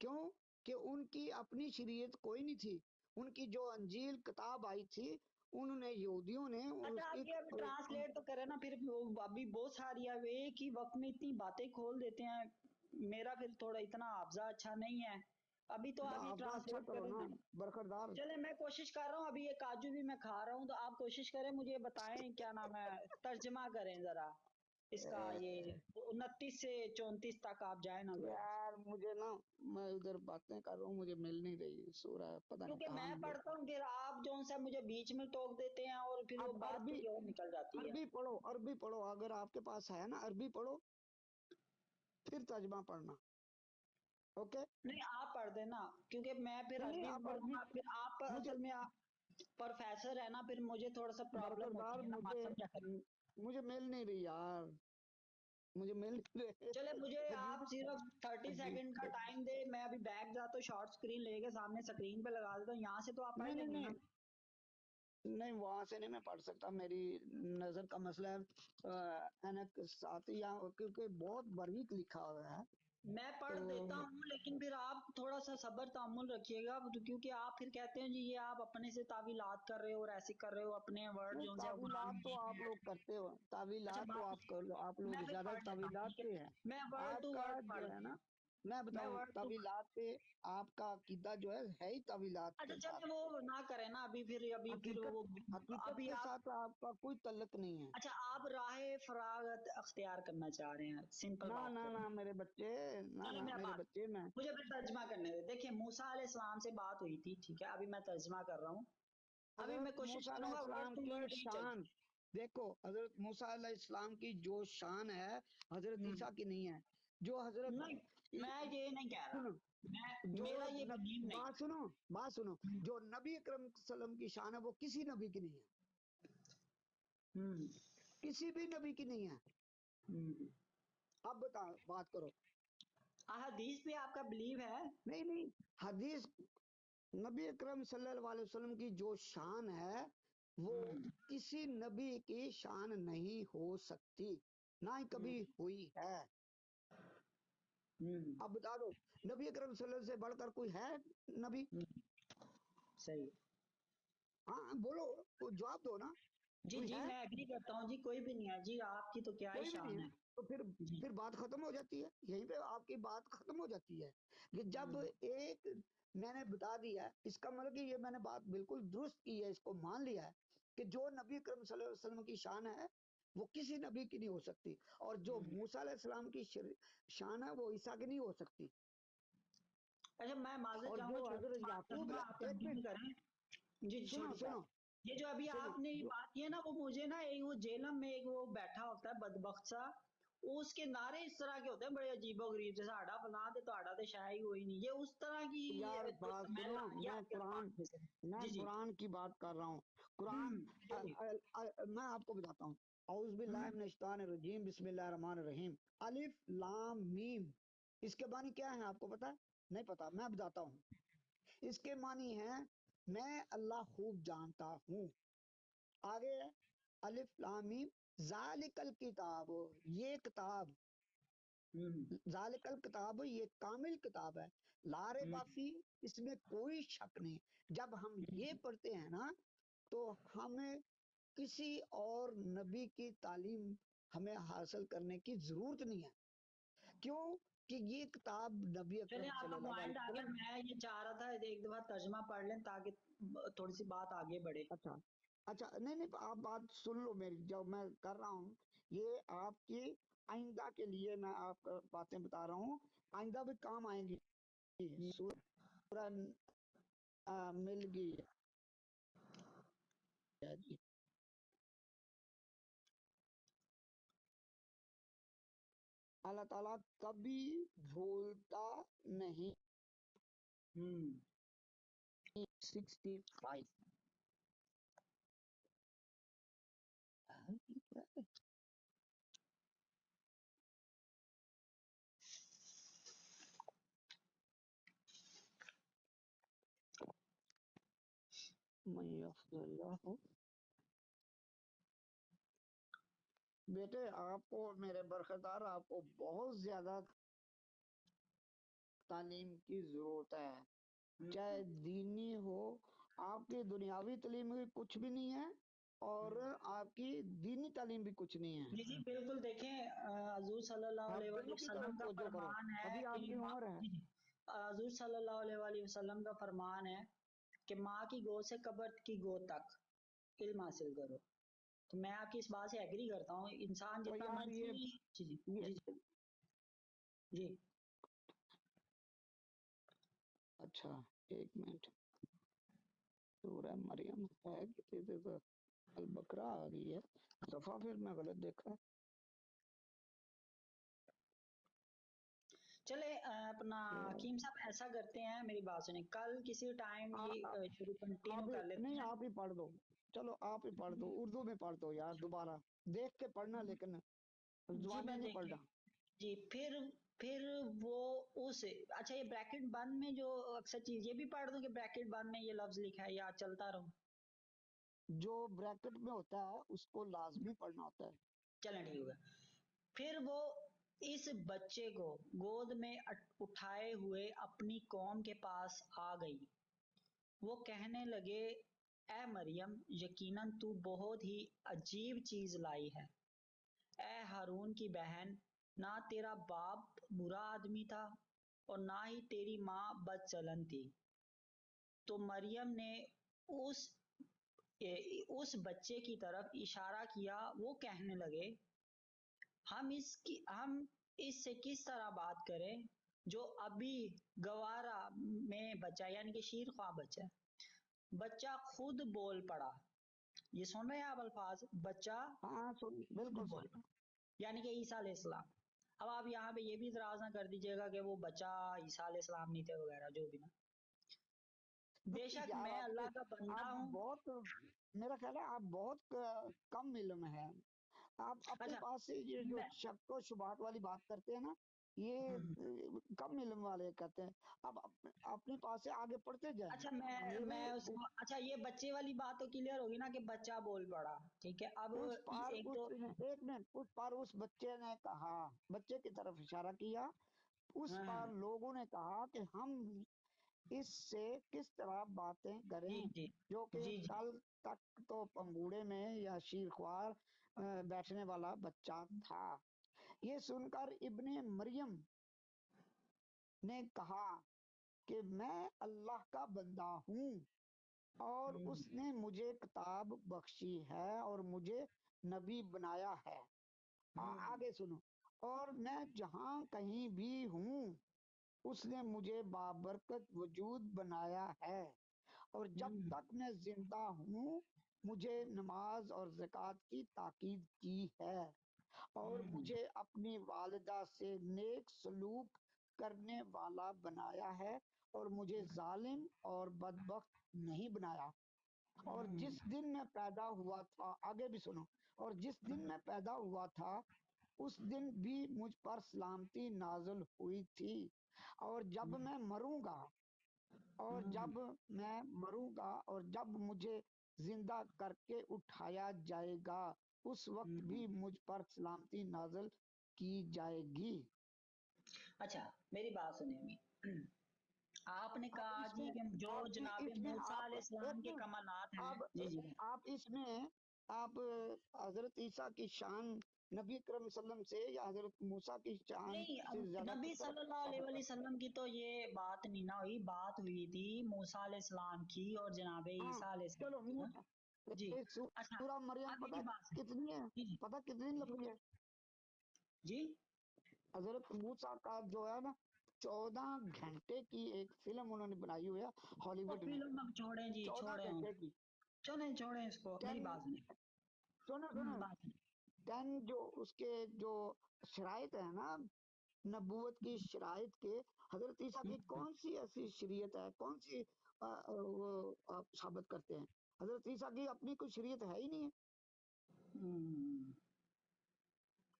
क्यों? कि उनकी अपनी शरीयत कोई नहीं थी। उनकी जो अंजील किताब आई थी, उन्होंने यहूदियों ने अच्छा आप उसकी ये अभी ट्रांसलेट तो करें ना, फिर अभी बहुत सारी है, वे एक ही वक्त में इतनी बातें खोल देते हैं, मेरा फिर थोड़ा इतना हाफजा अच्छा नहीं है, अभी तो आप ये आप अच्छा ट्रांसलेट करो करें ना, ना। बरकरदार। चले मैं कोशिश कर रहा हूँ, अभी ये काजू भी मैं खा रहा हूँ, तो आप कोशिश करें, मुझे बताएं क्या नाम है, तर्जमा करें जरा इसका, ये 29 से 34 तक आप जाए ना जरा। यार मुझे ना, मैं उधर बातें कर रहा हूँ, मुझे मिल नहीं रही सूरह, पता नहीं क्योंकि कहाँ मैं गया। पढ़ता हूँ, फिर आप जो सा मुझे बीच में टोक देते हैं और फिर वो आप बात अरबी, कहीं और निकल जाती है। अरबी पढ़ो, अरबी पढ़ो, अगर आपके पास है ना अरबी पढ़ो, फिर तर्जमा पढ़ना। ओके। नहीं आप पढ़ देना, क्योंकि मैं फिर नहीं नहीं, अरबी में आप अरबी, पढ़ूंगा, फिर आप मुझे असल में आप प्रोफेसर है ना, फिर मुझे थोड़ा सा प्रॉब्लम बरकरदार, होती है ना, बात मुझे समझा कर। मुझे मिल नहीं रही यार, मुझे मिल नहीं चले रही। मुझे अजीब, आप सिर्फ 30 सेकंड का अजीब। टाइम दे, मैं अभी बैग जाता हूँ, शॉर्ट स्क्रीन लेके सामने स्क्रीन पे लगा देता हूँ, यहाँ से तो आप पढ़ नहीं नहीं लेंगे ना। नहीं, नहीं वहां से नहीं मैं पढ़ सकता, मेरी नजर का मसला है। एनक साथ या, क्योंकि बहुत बारीक लिखा हुआ है। मैं पढ़ तो देता हूँ, लेकिन फिर आप थोड़ा सा सब्र तहम्मुल रखिएगा, क्योंकि आप फिर कहते हैं जी ये आप अपने से तावीलात कर रहे हो और ऐसे कर रहे हो, अपने वर्ड नहीं, जो से कुरान तावीलात में तो नहीं आप है। लोग करते हो, अच्छा तावीलात तो बात, आप कर लो, आप मैं लोग फिर ज्यादा पढ़ लेता हूँ, तावीलात ठीक है, पे है। मैं वर्ड टू आपका वर्ड पढ़ जो है लूँ। ना, मैं मैं बताऊं, वर्ड टू, तावीलात पे आपका अकीदा जो है ही तावीलात अच्छा के साथ। चले वो ना करें ना, अभी फिर हकीकत, वो, हकीकत अभी के आप, साथ आपका कोई तल्लुक नहीं है। अच्छा आप राह फरागत अख्तियार करना चाह रहे हैं, सिंपल ना बात ना करें। ना मेरे बच्चे, ना चले ना मैं मेरे बात, बच्चे, मैं मुझे फिर तर्जमा करने दे, देखिए मूसा अलैहिस्सलाम से बात हुई थी, ठीक है, अभी मैं तर्जमा कर रहा हूँ, अभी मैं हजरत कोशिश मूसा करूंगा वर्ड अलैहिस्सलाम टू की वर्ड ही चल। शान, देखो हजरत मूसा अलैहिस्सलाम की जो शान है, हजरत ईसा की नहीं है। जो हजरत नहीं मैं ये नहीं कह रहा, सुनो, मैं जो मेरा ये बिलीव नहीं। बात सुनो, बात सुनो, जो नबी अकरम सल्लम की शान है, वो किसी नबी की नहीं है, हम्म किसी भी नबी की नहीं है। हम्म। अब बताओ, बात करो। हदीस पे आपका बिलीव है? नहीं नहीं, हदीस, नबी अकरम सल्लल्लाहु अलैहि वसल्लम की जो शान है, वो हम्म किसी नबी की शान नहीं हो सकती, ना ही कभी हम्म हुई है। हम्म अब बता दो, नबी अकरम सल्लल्लाहु अलैहि वसल्लम से बढ़कर कोई है नबी? हम्म, सही। ہاں بولو، جواب دو نا. جی کوئی جی ہے؟ میں ایگری کرتا ہوں جی، کوئی بھی نہیں ہے جی، آپ کی تو کیا ہی کوئی بھی نہیں شان ہے. ہے. تو جی پھر بات ختم ہو جاتی ہے یہیں پہ، آپ کی بات ختم ہو جاتی ہے کہ جب ایک میں نے بتا دیا، اس کا مطلب کہ یہ میں نے بات بالکل درست کی ہے، اس کو مان لیا ہے کہ جو نبی کریم صلی اللہ علیہ وسلم کی شان ہے وہ کسی نبی کی نہیں ہو سکتی، اور جو موسیٰ علیہ السلام کی شان ہے وہ عیسیٰ کی نہیں ہو سکتی. اچھا میں معذرت اور چاہوں جو گا، چھوٹی سی حضرت بات کروں یعقوب گا، آپ ایک کنٹینیو منٹ کریں. جی جی سنو چھوٹی سنو بات. یہ جو ابھی سنو آپ نے یہ جو بات کی ہے نا، وہ مجھے نا ایک وہ جیلم میں ایک وہ بیٹھا ہوتا ہے بدبخت سا، وہ اس کے نعرے اس طرح کے ہوتے ہیں بڑے عجیب و غریب، جیسے آڑا فلاں تے تو آڑا تے شاید کوئی نہیں، یہ اس طرح کی یار بات میں سنو، لانتی میں آپ کے قرآن الفاظ میں سے. میں جی جی. قرآن کی بات کر رہا ہوں. قرآن جی جی. میں آپ کو بتاتا ہوں. اعوذ باللہ من الشیطان الرجیم، بسم اللہ الرحمن الرحیم. الف لام میم، اس کے معنی کیا ہے آپ کو پتا ہے؟ نہیں پتا، میں بتاتا ہوں. اس کے معنی ہے میں اللہ خوب جانتا ہوں. آگے ہے الف لام میم ذالک الکتاب، یہ کتاب، ذالک الکتاب یہ کامل کتاب ہے، لارے بافی، اس میں کوئی شک نہیں. جب ہم یہ پڑھتے ہیں نا تو ہمیں کسی اور نبی کی تعلیم ہمیں حاصل کرنے کی ضرورت نہیں ہے. کیوں کہ یہ کتاب نبی چلیں اکرم آپ صلی کا اللہ علیہ پوائنٹ آ گیا، وسلم. میں یہ چاہ رہا تھا ایک دفعہ ترجمہ پڑھ لیں تاکہ تھوڑی سی بات آگے بڑھے. اچھا اچھا، نہیں نہیں، آپ بات سن لو میری جو میں کر رہا ہوں، یہ آپ کی آئندہ کے لیے میں آپ کو باتیں بتا رہا ہوں، آئندہ بھی کام آئیں گی. سورہ مل گئی ہے جی. اللہ تعالیٰ کبھی بھولتا نہیں. 65. میں یغفر اللہ ہوں. بیٹے آپ کو میرے برخدار، آپ کو بہت زیادہ تعلیم کی ضرورت ہے، چاہے دینی ہو. آپ کی دنیاوی تعلیم بھی کچھ بھی نہیں ہے اور آپ کی دینی تعلیم بھی کچھ نہیں ہے. جی جی بالکل. دیکھیں حضور صلی اللہ آپ علیہ وآلہ دونوں کی طرف وسلم کا توجہ کرو، فرمان ہے ابھی کہ آپ کی عمر ہے. جی جی حضور صلی اللہ علیہ وآلہ وسلم کا فرمان ہے کہ ماں کی گود سے قبر کی گود تک علم حاصل کرو. تو میں آپ کی اس بات سے ایگری کرتا ہوں، انسان تو جتنا یار مرضی. جی جی جی یہ جی جی. اچھا ایک منٹ، سورہ مریم ہے کسی سے تو البقرہ آ گئی ہے صفحہ، پھر میں غلط دیکھا. چلے اپنا حکیم صاحب ایسا کرتے ہیں، میری بات سنیں، کل کسی ٹائم یہ شروع کنٹینیو آپ کر لیتے نہیں، ہیں. آپ ہی پڑھ دو، چلو آپ ہی پڑھ دو، اردو میں پڑھ دو یار، دوبارہ دیکھ کے پڑھنا، لیکن جی زبانی میں نہیں دیکھیں. پڑھنا. جی پھر وہ اس اچھا یہ بریکٹ بند میں جو اکثر چیز یہ بھی پڑھ دوں کہ بریکٹ بند میں یہ لفظ لکھا ہے یا چلتا رہوں؟ جو بریکٹ میں ہوتا ہے اس کو لازمی پڑھنا ہوتا ہے. چلیں ٹھیک ہوگا. پھر وہ اس بچے کو گود میں اٹھائے ہوئے اپنی قوم کے پاس آ گئی. وہ کہنے لگے اے مریم یقیناً تو بہت ہی عجیب چیز لائی ہے. اے ہارون کی بہن، نہ تیرا باپ برا آدمی تھا اور نہ ہی تیری ماں بد چلن تھی. تو مریم نے اس اس بچے کی طرف اشارہ کیا. وہ کہنے لگے ہم اس سے کس طرح بات کریں جو ابھی گوارا میں بچا، یعنی کہ شیر خواہ بچہ. بچہ خود بول پڑا. یہ سن رہے ہیں آپ الفاظ، بچہ ہاں سن، خود بالکل بول سن. پڑا یعنی کہ عیسیٰ علیہ السلام. اب آپ یہاں پہ یہ بھی اعتراض نہ کر دیجیے گا کہ وہ بچہ عیسیٰ علیہ السلام نہیں تھے وغیرہ جو بھی نا. بے شک یار میں اللہ کا آپ بندہ ہوں. بہت، میرا خیال ہے آپ بہت کم علم ہے. آپ اپنے اچھا پاس سے یہ جو میں شک و شبہات والی بات کرتے ہیں نا، یہ کم علم والے کرتے ہیں. اب اپنے پاس سے آگے پڑھتے جائیں. اچھا میں میرے اس کو اچھا یہ بچے والی بات تو کلیئر ہوگی نا کہ بچہ بول پڑا. ٹھیک ہے. اب اس پار ایک اس تو ایک منٹ، اس پار اس بچے نے کہا، بچے کی طرف اشارہ کیا. اس ہاں پار ہاں لوگوں نے کہا کہ ہم اس سے کس طرح باتیں کریں جو کہ جی جی کل تک تو پنگوڑے میں یا شیرخوار بیٹھنے والا بچہ تھا۔ یہ سن کر ابن مریم نے کہا کہ میں اللہ کا بندہ ہوں اور اس نے مجھے کتاب بخشی ہے اور مجھے نبی بنایا ہے۔ آگے سنو، اور میں جہاں کہیں بھی ہوں اس نے مجھے بابرکت وجود بنایا ہے، اور جب تک میں زندہ ہوں مجھے نماز اور زکوٰۃ کی تاکید کی ہے، اور مجھے اپنی والدہ سے نیک سلوک کرنے والا بنایا ہے، اور مجھے ظالم اور بدبخت نہیں بنایا۔ اور جس دن میں پیدا ہوا تھا، آگے بھی سنو، اور جس دن میں پیدا ہوا تھا اس دن بھی مجھ پر سلامتی نازل ہوئی تھی، اور جب میں مروں گا اور جب مجھے زندہ کر کے اٹھایا جائے گا اس وقت بھی مجھ پر سلامتی نازل کی جائے گی۔ اچھا میری بات سنیں ابھی، آپ نے اب کہا اس جی میں کہ جو جناب اس میں موسیٰ آپ علیہ السلام ایک کے منٹ، کمالات ہیں، آپ جی جی آپ اس میں آپ حضرت عیسیٰ کی شان نبی اکرم صلی اللہ علیہ وسلم سے یا حضرت موسیٰ کی شان نہیں، سے زیادہ نبی کس صلی طرح اللہ علیہ ثابت وآلہ ہے؟ وسلم کی تو یہ بات نہیں نہ ہوئی، بات ہوئی تھی موسیٰ علیہ السلام کی اور جناب ہاں عیسیٰ علیہ السلام چلو، کی نا۔ جی اچھا، سورہ مریم اب میری بات سنیں۔ کتنی ہے؟ جی جی پتہ کتنی لمبی ہے؟ جی حضرت موسیٰ کا جو ہے نا 14 گھنٹے کی ایک فلم انہوں نے بنائی ہوئی ہے ہالی وہ ووڈ میں، فلم اب چھوڑیں جی، 14 گھنٹے کی۔ چھوڑیں اس کو، میری 10 بات سنیں۔ سنو بات سنیں۔ 10 جو اس کے جو شرائط ہے نا نبوت کی شرائط کے، حضرت عیسیٰ کی کون سی ایسی شریعت ہے، کون سی وہ آپ ثابت کرتے ہیں؟ حضرت عیسیٰ کی اپنی کوئی شریعت ہے ہی نہیں ہے۔ ہم،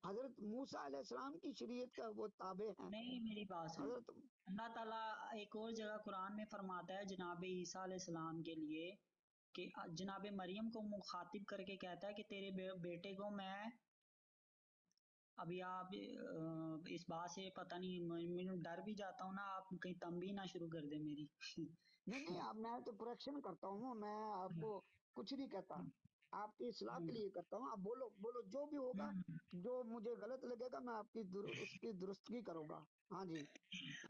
حضرت موسیٰ علیہ السلام کی شریعت کا وہ تابع ہیں۔ نہیں میری بات سنیں، حضرت اللہ تعالیٰ ایک اور جگہ قرآن میں فرماتا ہے جناب عیسیٰ علیہ السلام کے لیے کہ جناب مریم کو مخاطب کر کے کہتا ہے کہ تیرے بیٹے کو میں، ابھی آپ اس بات سے پتہ نہیں، میں ڈر بھی جاتا ہوں نا آپ کہیں تنبیہ نہ شروع کر دیں میری۔ نہیں، اب میں تو پروڈکشن کرتا ہوں، میں آپ کو کچھ نہیں کہتا، آپ کی اصلاح کے لیے کرتا ہوں۔ آپ بولو بولو، جو بھی ہوگا، جو مجھے غلط لگے گا میں آپ کی اس کی درستگی کروں گا۔ ہاں جی،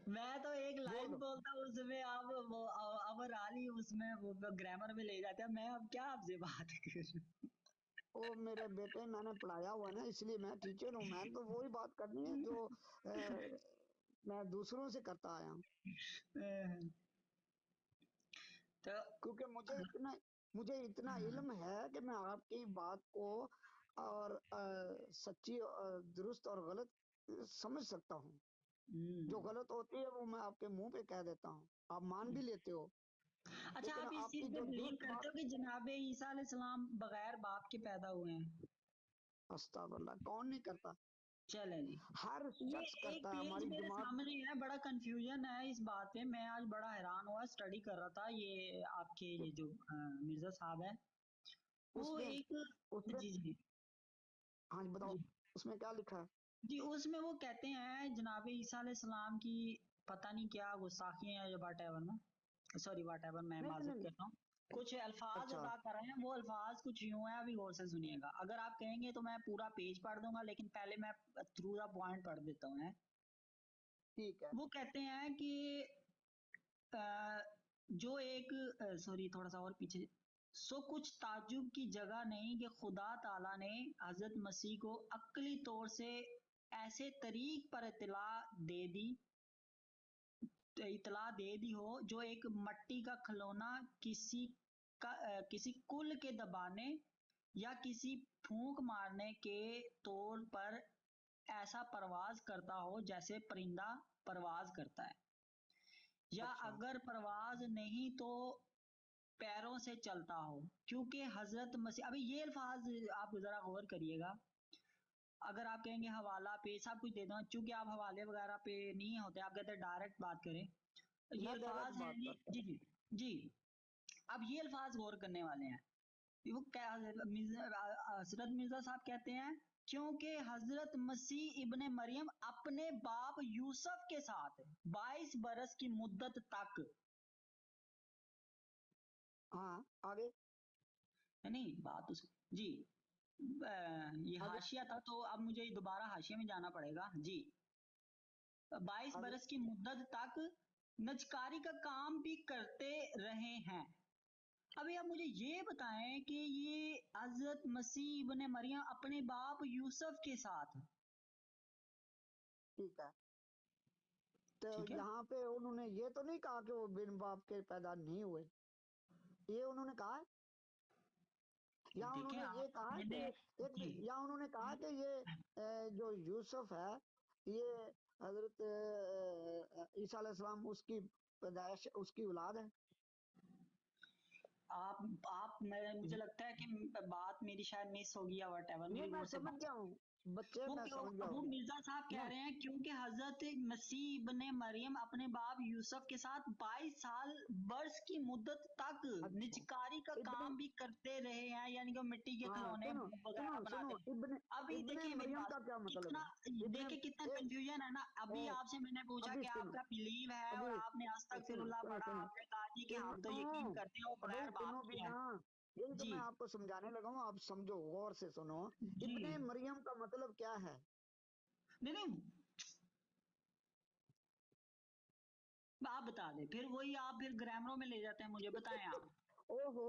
میں تو ایک بول لائن دو۔ بولتا ہوں اس میں آپ وہ ابر علی اس میں وہ گرامر میں لے جاتے ہیں، میں اب کیا آپ سے بات کروں۔ او میرے بیٹے، میں نے پڑھایا ہوا نا، اس لیے میں ٹیچر ہوں، میں تو وہی بات کرنی ہے جو میں دوسروں سے کرتا آیا ہوں، تو کیونکہ مجھے اتنا علم ہے کہ میں آپ کی بات کو اور سچی درست اور غلط سمجھ سکتا ہوں۔ جو غلط ہوتی ہے وہ میں آپ کے منہ پہ کہہ دیتا ہوں، آپ مان بھی لیتے ہو، اچھا، لیکن آپ اس آپ چیز کی پہ جو بلیو درست کرتے بات، ہو کہ جناب عیسیٰ علیہ السلام بغیر باپ کے پیدا ہوئے ہیں؟ استغفر اللہ، کون نہیں کرتا؟ چلیں جی، ہر یہ شخص ایک کرتا ہے، پیج ہماری میرے جماعت۔ سامنے ہے، بڑا کنفیوژن ہے اس بات پہ، میں آج بڑا حیران ہوا، اسٹڈی کر رہا تھا، یہ آپ کے یہ جو مرزا صاحب ہے اس وہ میں ایک، اس میں جی جی ہاں جی، بتاؤ جی اس میں کیا لکھا ہے؟ جی، اس میں وہ کہتے ہیں جناب عیسیٰ علیہ السلام کی پتہ نہیں کیا گستاخی ہے یا واٹ ایور نا، سوری واٹ ایور، میں نہیں معذرت نہیں نہیں، کرتا ہوں، کچھ الفاظ اچھا ادا کر رہے ہیں، وہ الفاظ کچھ یوں ہیں، ابھی غور سے سنیے گا، اگر آپ کہیں گے تو میں پورا پیج پڑھ دوں گا، لیکن پہلے میں تھرو دا پوائنٹ پڑھ دیتا ہوں۔ ٹھیک ہے۔ وہ کہتے ہیں کہ جو ایک، سوری تھوڑا سا اور پیچھے، سو کچھ تعجب کی جگہ نہیں کہ خدا تعالیٰ نے حضرت مسیح کو عقلی طور سے ایسے طریق پر اطلاع دے دی ہو جو ایک مٹی کا کھلونا کسی کل کے دبانے یا کسی پھونک مارنے کے طور پر ایسا پرواز کرتا ہو جیسے پرندہ پرواز کرتا ہے، یا اچھا، اگر پرواز نہیں تو پیروں سے چلتا ہو، کیونکہ حضرت مسیح، ابھی یہ الفاظ آپ ذرا غور کریے گا، اگر آپ کہیں گے حوالہ پہ سب کچھ دے دو، چونکہ آپ حوالے وغیرہ پہ نہیں ہوتے، آپ کہتے ہیں ڈائریکٹ بات کریں، یہ میں ڈائریکٹ الفاظ ہیں بات جی کرتا جی جی جی، اب یہ الفاظ غور کرنے والے ہیں، وہ کیا حضرت مرزا صاحب کہتے ہیں کیونکہ حضرت مسیح ابن مریم اپنے باپ یوسف کے ساتھ 22 برس کی مدت تک हाँ आगे नहीं बात तो जी ये आगे हाशिया था, तो अब मुझे दोबारा हाशिया में जाना पड़ेगा जी। 22 आगे बरस की मुद्दत तक नजकारी का काम भी करते रहे हैं। अभी आप मुझे ये बताएं कि ये हजरत मसीह इब्ने मरियम अपने बाप यूसुफ के साथ, ठीक है। तो ठीक है, यहाँ पे उन्होंने ये तो नहीं कहा कि वो बिन बाप के पैदा नहीं हुए, ये उन्होंने कहा है? या देखें उन्होंने ये आप कहा कि मैंने जी या उन्होंने कहा कि ये जो यूसुफ है ये हजरत ईसा अलैहिस्सलाम उसकी पैदाइश उसकी औलाद है? आप मुझे लगता है कि बात मेरी शायद मिस होगी या वट एवर, नहीं मेरी मैं ओर से समझ बात। गया हूँ बच्चे, वो मैं क्यों, समझ गया वो हूँ। मिर्जा साहब कह नहीं रहे हैं क्योंकि हजरत मसीह इब्ने मरियम अपने बाप यूसुफ के साथ 22 साल वर्ष की मुद्दत तक अच्छा निजकारी का इब्ने काम भी करते रहे हैं, यानी कि मिट्टी के हाँ खिलौने सुनो वगैरह सुनो बनाते हैं। इब्ने अभी इब्ने देखिए मेरी मरियम बात, का क्या मतलब कितना है? इब्ने देखिए कितना एक कंफ्यूजन है ना। अभी ओ, आपसे मैंने पूछा अभी कि सुनो आपका बिलीव है और अभी आपने सुनो अस्तगफिरुल्लाह सुनो पढ़ा, सुनो आपने कहा जी कि हम तो यकीन सुनो करते हैं वो अभी बगैर बाप सुनो भी के ना, हैं। यही तो जी मैं आपको समझाने लगा हूँ, आप समझो गौर से सुनो। जी इब्ने मरियम का मतलब क्या है? नहीं नहीं, आप बता दें, फिर वही आप फिर ग्रामरों में ले जाते हैं मुझे, बताएं आप। ओहो,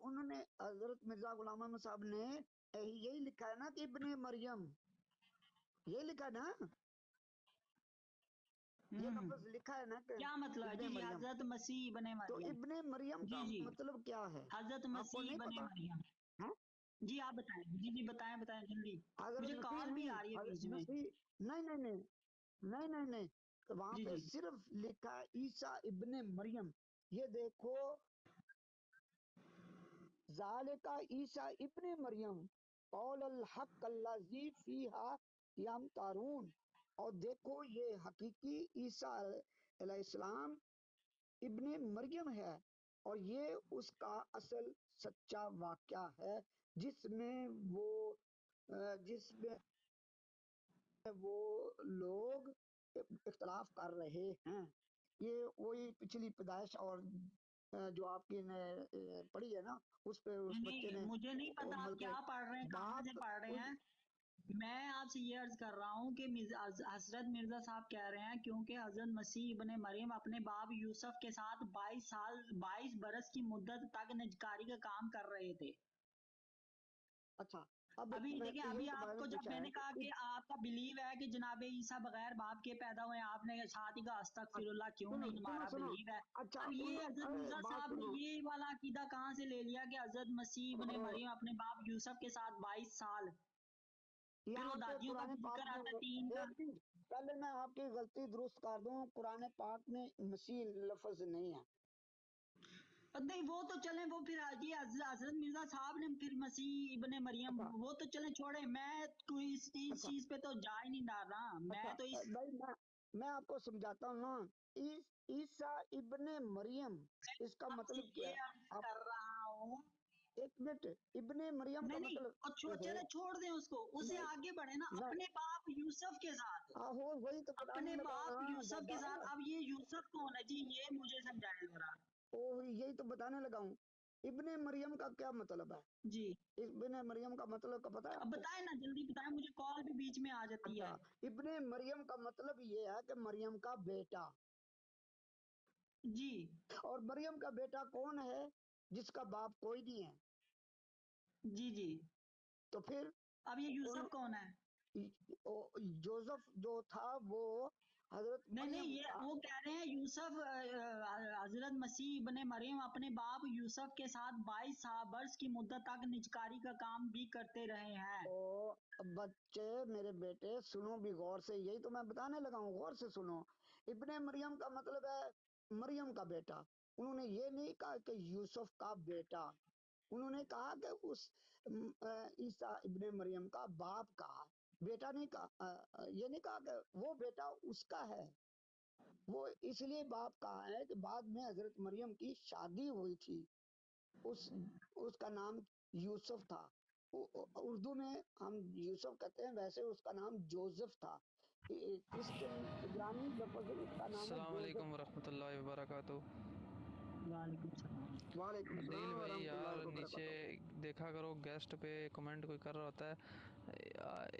उन्होंने हजरत मिर्जा गुलाम अहमद साहब ने यही लिखा है ना कि इब्ने मरियम, यही लिखा है ना, ये लफ्ज लिखा है ना कि क्या मतलब है? इब्ने जी जी, मरियम। हजरत मसीह बने तो मरियम। इब्ने मरियम जी का जी, मतलब क्या है? हजरत आपको मसीह नहीं बने पता मरियम। है? जी आप बताएं, जी जी बताएं बताएं जल्दी, हजरत मुझे मसीह कॉल भी नहीं, आ रही है हजरत बीच में। मसीह नहीं नहीं नहीं नहीं नहीं नहीं, वहां जी पे जी, सिर्फ लिखा है ईसा इब्ने मरियम। ये देखो, ज़ालिका ईसा इब्ने मरियम कौलल हक अल्लज़ी फीहा यमतारून। और देखो ये हकीकी ईसा अलैहिस्सलाम इब्ने मरियम है, और ये उसका असल सच्चा वाक़या है जिसमें जिसमें वो लोग इख्तलाफ कर रहे हैं। ये वही पिछली पैदाइश और जो आपकी ने पढ़ी है ना, उस पे उस नहीं बच्चे नहीं, ने मुझे नहीं पता आप बल्कि क्या पढ़ रहे हैं, कहाँ से बाप पढ़ रहे उस हैं। मैं आपसे ये अर्ज कर रहा हूँ कि हजरत मिर्जा साहब कह रहे हैं क्योंकि हजरत मसीह इब्ने मरियम अपने बाप यूसुफ के साथ 22 बरस की मुद्दत तक निजकारी का काम कर रहे थे। अच्छा, अब अभी मैं देखिए, यही अभी तो मैंने आपको जब पूछा है मैंने कहा कि कि आपका बिलीव है कि जनाबे ईसा बगैर बाप के पैदा हुए हैं, आपने साथ ही कहा अस्तगफिरुल्लाह, क्यों सुनो नहीं, सुनो हमारा सुनो बिलीव है। अच्छा अब ये हजरत मिर्जा बात साहब ने सुनो, ये वाला अकीदा कहाँ से ले लिया कि हजरत मसीह इब्ने मरियम अपने बाप यूसुफ के साथ 22 साल, फिर वो यहाँ पे दादियों का कुरान भी पाक जिक्र आता है में 3 का। एक चीज, पहले मैं आपकी गलती दुरुस्त कर दूं, कुरान पाक में मसीह लफ्ज नहीं है। नहीं वो तो चलें, वो फिर ये हजरत मिर्जा साहब ने फिर मसीह इब्ने मरियम, अच्छा वो तो चलें छोड़े, मैं कोई इस अच्छा चीज पे तो जा ही नहीं डाल रहा, अच्छा मैं तो इस भाई मैं आपको समझाता हूँ ना। ईसा इब्ने मरियम, इसका आपसे मतलब क्या ये है? अर्ज आप कर रहा हूँ। एक मिनट, इब्ने मरियम का नहीं नहीं, मतलब और ओहो, चले छोड़ दें उसको, उसे नहीं आगे बढ़े ना मैं अपने बाप यूसुफ के साथ, आहो वही तो बताने अपने लगा बाप हाँ यूसुफ के दादा। साथ। अब ये यूसुफ कौन है जी, ये मुझे समझाएं जरा। ओ यही तो बताने लगा हूँ, इब्ने मरियम का क्या मतलब है? जी, इब्ने मरियम का मतलब का पता है अब आपको? बताएं ना, जल्दी बताएं, मुझे कॉल भी बीच में आ जाती अच्छा, है। इब्ने मरियम का मतलब ये है कि मरियम का बेटा। जी, और मरियम का बेटा कौन है? जिसका बाप कोई नहीं है। जी जी, तो फिर अब ये उन यूसुफ कौन है? जोसेफ जो था वो हजरत नहीं नहीं, मरियम ये का। वो कह रहे हैं यूसुफ, हजरत मसीह इब्ने मरियम अपने बाप यूसुफ के साथ 22 वर्ष की मुद्दत तक निजकारी का काम भी करते रहे हैं। ओ बच्चे, मेरे बेटे सुनो भी गौर से, यही तो मैं बताने लगा हूँ, गौर से सुनो। इब्ने मरियम का मतलब है मरियम का बेटा। उन्होंने ये नहीं कहा कि यूसुफ का बेटा, उन्होंने कहा कि उस ईसा इब्ने मरियम का बाप कहा, बेटा नहीं कहा। ये नहीं कहा कि वो बेटा उसका है, वो इसलिए बाप कहा है कि बाद में हजरत मरियम की शादी हुई थी, उस उसका नाम यूसुफ था। उर्दू में हम यूसुफ कहते हैं, वैसे उसका नाम जोसेफ था। इस इब्रानी लफ्ज उसका नाम है अस्सलाम जोसेफ वालेकुम था। वरहमतुल्लाहि वबरकातुहू। वालेकुम सलाम। वालेकुम दिल सलाम भाई वरहमतुल्लाहि यार नीचे वबरकातुहू। देखा करो, गेस्ट पे कमेंट कोई कर रहा होता है,